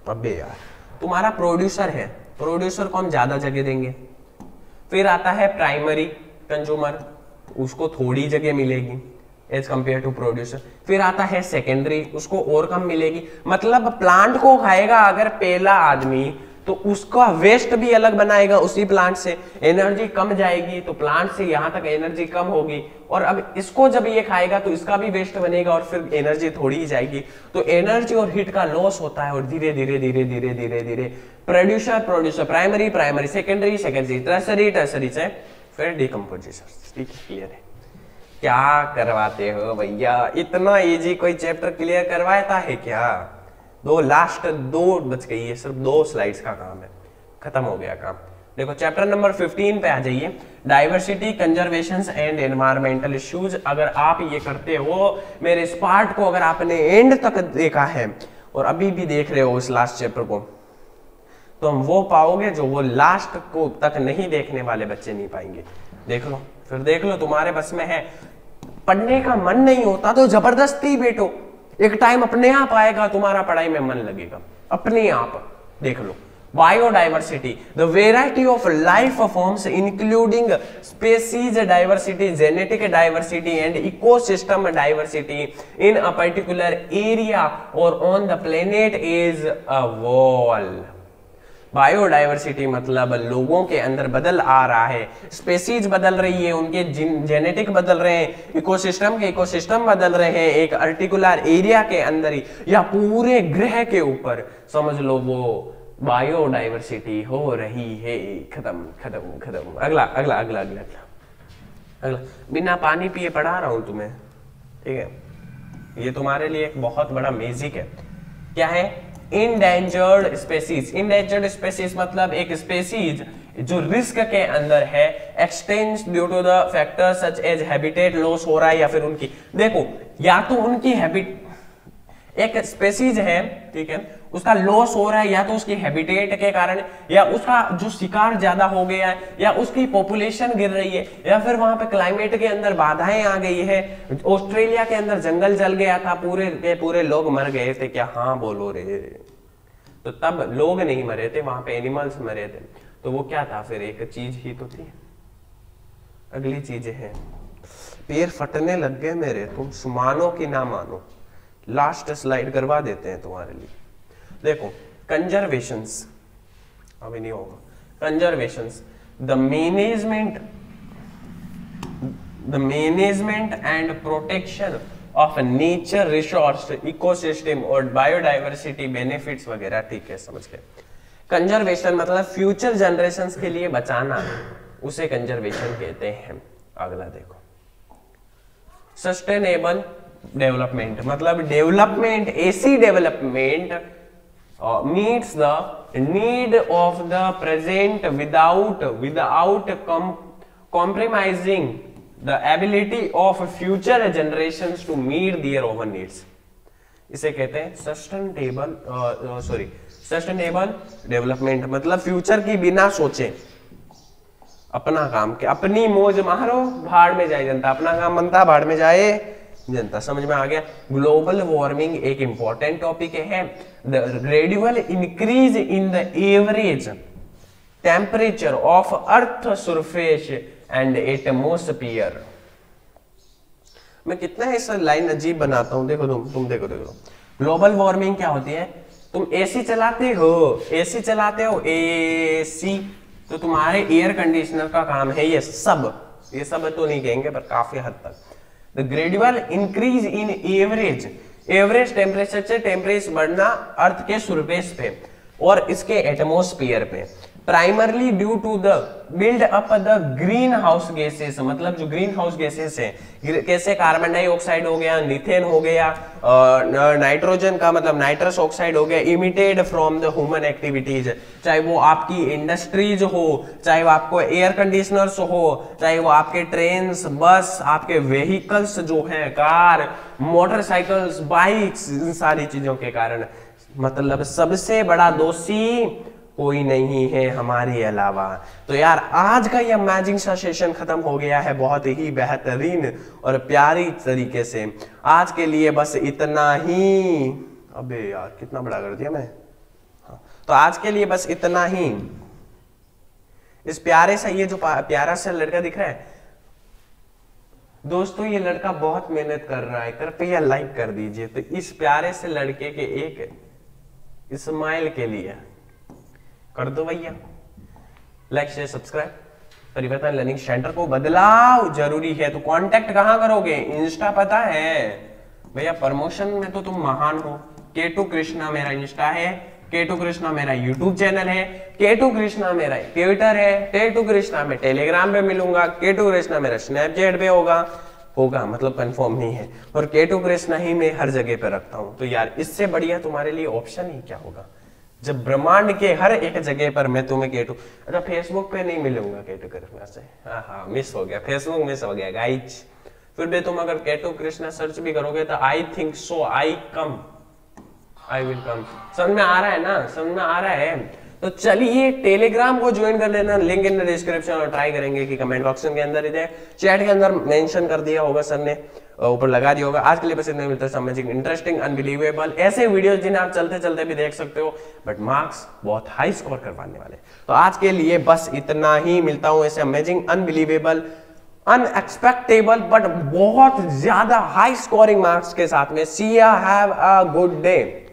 अबे यार तुम्हारा प्रोड्यूसर है, प्रोड्यूसर को हम ज्यादा जगह देंगे। फिर आता है प्राइमरी कंज्यूमर, उसको थोड़ी जगह मिलेगी एज कंपेयर टू प्रोड्यूसर। फिर आता है सेकेंडरी, उसको और कम मिलेगी। मतलब प्लांट को खाएगा अगर पहला आदमी तो उसका वेस्ट भी अलग बनाएगा उसी प्लांट से, एनर्जी कम जाएगी तो प्लांट से यहां तक एनर्जी कम होगी। और अब इसको जब ये खाएगा तो इसका भी वेस्ट बनेगा और फिर एनर्जी थोड़ी ही जाएगी। तो एनर्जी और हीट का लॉस होता है और धीरे धीरे धीरे धीरे धीरे धीरे प्रोड्यूसर, प्राइमरी, सेकेंडरी, टर्सरी से फिर डीकम्पोजिशन। ठीक है, क्लियर है? क्या करवाते हो भैया, इतना इजी कोई चैप्टर क्लियर करवाता है क्या? लास्ट दो बच गई है, सिर्फ 2 स्लाइड्स का काम है, खत्म हो गया काम। देखो चैप्टर नंबर 15 पे आ जाइए, diversity, conservation and environmental issues. अगर आप ये करते हो, मेरे इस पार्ट को अगर आपने एंड तक देखा है और अभी भी देख रहे हो इस लास्ट चैप्टर को, तो हम वो पाओगे जो वो लास्ट को तक नहीं देखने वाले बच्चे नहीं पाएंगे। देख लो, फिर देख लो, तुम्हारे बस में है। पढ़ने का मन नहीं होता तो जबरदस्ती बैठो, एक टाइम अपने आप आएगा तुम्हारा पढ़ाई में मन लगेगा अपने आप। देख लो, biodiversity, the variety of life forms including species diversity, genetic diversity and ecosystem diversity in a particular area or on the planet is a wall. Biodiversity मतलब लोगों के अंदर बदल आ रहा है, स्पेसीज बदल रही है, उनके जेनेटिक बदल रहे हैं, इकोसिस्टम बदल रहे हैं एक पर्टिकुलर एरिया के अंदर ही या पूरे ग्रह के ऊपर, समझ लो वो बायोडाइवर्सिटी हो रही है। खत्म खत्म खत्म। अगला अगला अगला अगला अगला, बिना पानी पिए पढ़ा रहा हूं तुम्हें, ठीक है। ये तुम्हारे लिए एक बहुत बड़ा मैजिक है। क्या है? Endangered species. इंडेंजर्ड स्पेसीज मतलब एक स्पेसीज जो रिस्क के अंदर है, extinct due to the factor such as habitat loss हो रहा है या फिर उनकी, देखो या तो उनकी हैबिट, एक स्पेसीज है, ठीक है, उसका लॉस हो रहा है या तो उसकी हैबिटेट के कारण, या उसका जो शिकार ज्यादा हो गया है, या उसकी पॉपुलेशन गिर रही है, या फिर वहां पे क्लाइमेट के अंदर बाधाएं आ गई है। ऑस्ट्रेलिया के अंदर जंगल जल गया था, पूरे के पूरे लोग मर गए थे। क्या? हाँ बोलो रे। तो तब लोग नहीं मरे थे, वहां पे एनिमल्स मरे थे। तो वो क्या था फिर, एक चीज ही तो थी। अगली चीजें हैं, पैर फटने लग गए मेरे, तुम मानो कि ना मानो। लास्ट स्लाइड करवा देते हैं तुम्हारे लिए। देखो कंजर्वेशंस, अभी नहीं होगा। Conservations, the management and protection of nature resource, ecosystem और बायोडाइवर्सिटी बेनिफिट्स वगैरह, ठीक है समझ गए। कंजर्वेशन मतलब फ्यूचर जनरेशंस के लिए बचाना, उसे कंजर्वेशन कहते हैं। अगला देखो, सस्टेनेबल डेवलपमेंट मतलब डेवलपमेंट, ऐसी development meets the need of the present without compromising the ability of future generations to meet their own needs. इसे कहते हैं सस्टेनेबल डेवलपमेंट मतलब फ्यूचर की बिना सोचे अपना काम के, अपनी मौज मारो भाड़ में जाए जनता, अपना काम बनता भाड़ में जाए जनता। समझ में आ गया। ग्लोबल वार्मिंग एक इंपॉर्टेंट टॉपिक है। The gradual increase in the average temperature of earth surface and atmosphere. मैं कितना इस लाइन अजीब बनाता हूं, देखो तुम देखो। ग्लोबल वार्मिंग क्या होती है, तुम एसी चलाते हो, एसी, तो तुम्हारे एयर कंडीशनर का काम है ये सब तो नहीं कहेंगे पर काफी हद तक। The gradual increase in average temperature से टेम्परेचर बढ़ना अर्थ के सरफेस पे और इसके एटमॉस्फेयर पे, primarily due to the build up the green house gases, मतलब जो ग्रीन हाउस गैसेस है, कैसे कार्बन डाइऑक्साइड हो गया, मीथेन हो गया, नाइट्रोजन का मतलब नाइट्रस ऑक्साइड हो गया, emitted from the human activities, चाहे वो आपकी इंडस्ट्रीज हो, चाहे वो आपको एयर कंडीशनर्स हो, चाहे वो आपके ट्रेन, बस, आपके व्हीकल्स जो है, कार, मोटरसाइकिल्स, बाइक्स, इन सारी चीजों के कारण। मतलब सबसे बड़ा दोषी कोई नहीं है हमारे अलावा। तो यार आज का ये अमेजिंग सा सेशन खत्म हो गया है बहुत ही बेहतरीन और प्यारी तरीके से। आज के लिए बस इतना ही। अबे यार कितना बड़ा कर दिया मैं। हाँ, तो आज के लिए बस इतना ही। इस प्यारे सा, ये जो प्यारा सा लड़का दिख रहा है दोस्तों, ये लड़का बहुत मेहनत कर रहा है, कृपया लाइक कर दीजिए। तो इस प्यारे से लड़के के एक स्माइल के लिए कर दो भैया लाइक शेयर सब्सक्राइब। परिवर्तन लर्निंग सेंटर को बदलाव जरूरी है, तो कांटेक्ट कहां करोगे? इंस्टा पता है भैया, प्रमोशन में तो तुम महान हो। K2 कृष्णा मेरा इंस्टा है, K2 कृष्णा मेरा यूट्यूब चैनल है, K2 कृष्णा मेरा ट्विटर है, K2 कृष्णा में टेलीग्राम पे मिलूंगा, K2 कृष्णा मेरा स्नैपचैट पे होगा मतलब कंफर्म नहीं है, और K2 कृष्णा ही मैं हर जगह पे रखता हूं। तो यार इससे बढ़िया तुम्हारे लिए ऑप्शन ही क्या होगा, जब ब्रह्मांड के हर एक जगह पर मैं तुम्हें K2, अच्छा फेसबुक पे नहीं मिलूंगा K2 कृष्णा से, हाँ मिस हो गया, फेसबुक मिस हो गया गाइज। फिर भी तुम अगर K2 कृष्णा सर्च भी करोगे तो I think so I will come. समझ में आ रहा है ना, समझ में आ रहा है। तो चलिए टेलीग्राम को ज्वाइन कर लेना, लिंक इन द डिस्क्रिप्शन, और ट्राई करेंगे कि कमेंट बॉक्स के अंदर इधर चैट के अंदर मेंशन कर दिया होगा सर ने, ऊपर लगा दिया होगा। आज के लिए बस इतना, मिलता है समझिंग इंटरेस्टिंग अनबिलीवेबल ऐसे वीडियोस जिन्हें आप चलते चलते भी देख सकते हो, बट मार्क्स बहुत हाई स्कोर करवाने वाले। तो आज के लिए बस इतना ही, मिलता हूं ऐसे अमेजिंग अनबिलीवेबल अनएक्सपेक्टेबल बट बहुत ज्यादा हाई स्कोरिंग मार्क्स के साथ में। See you, have a good day.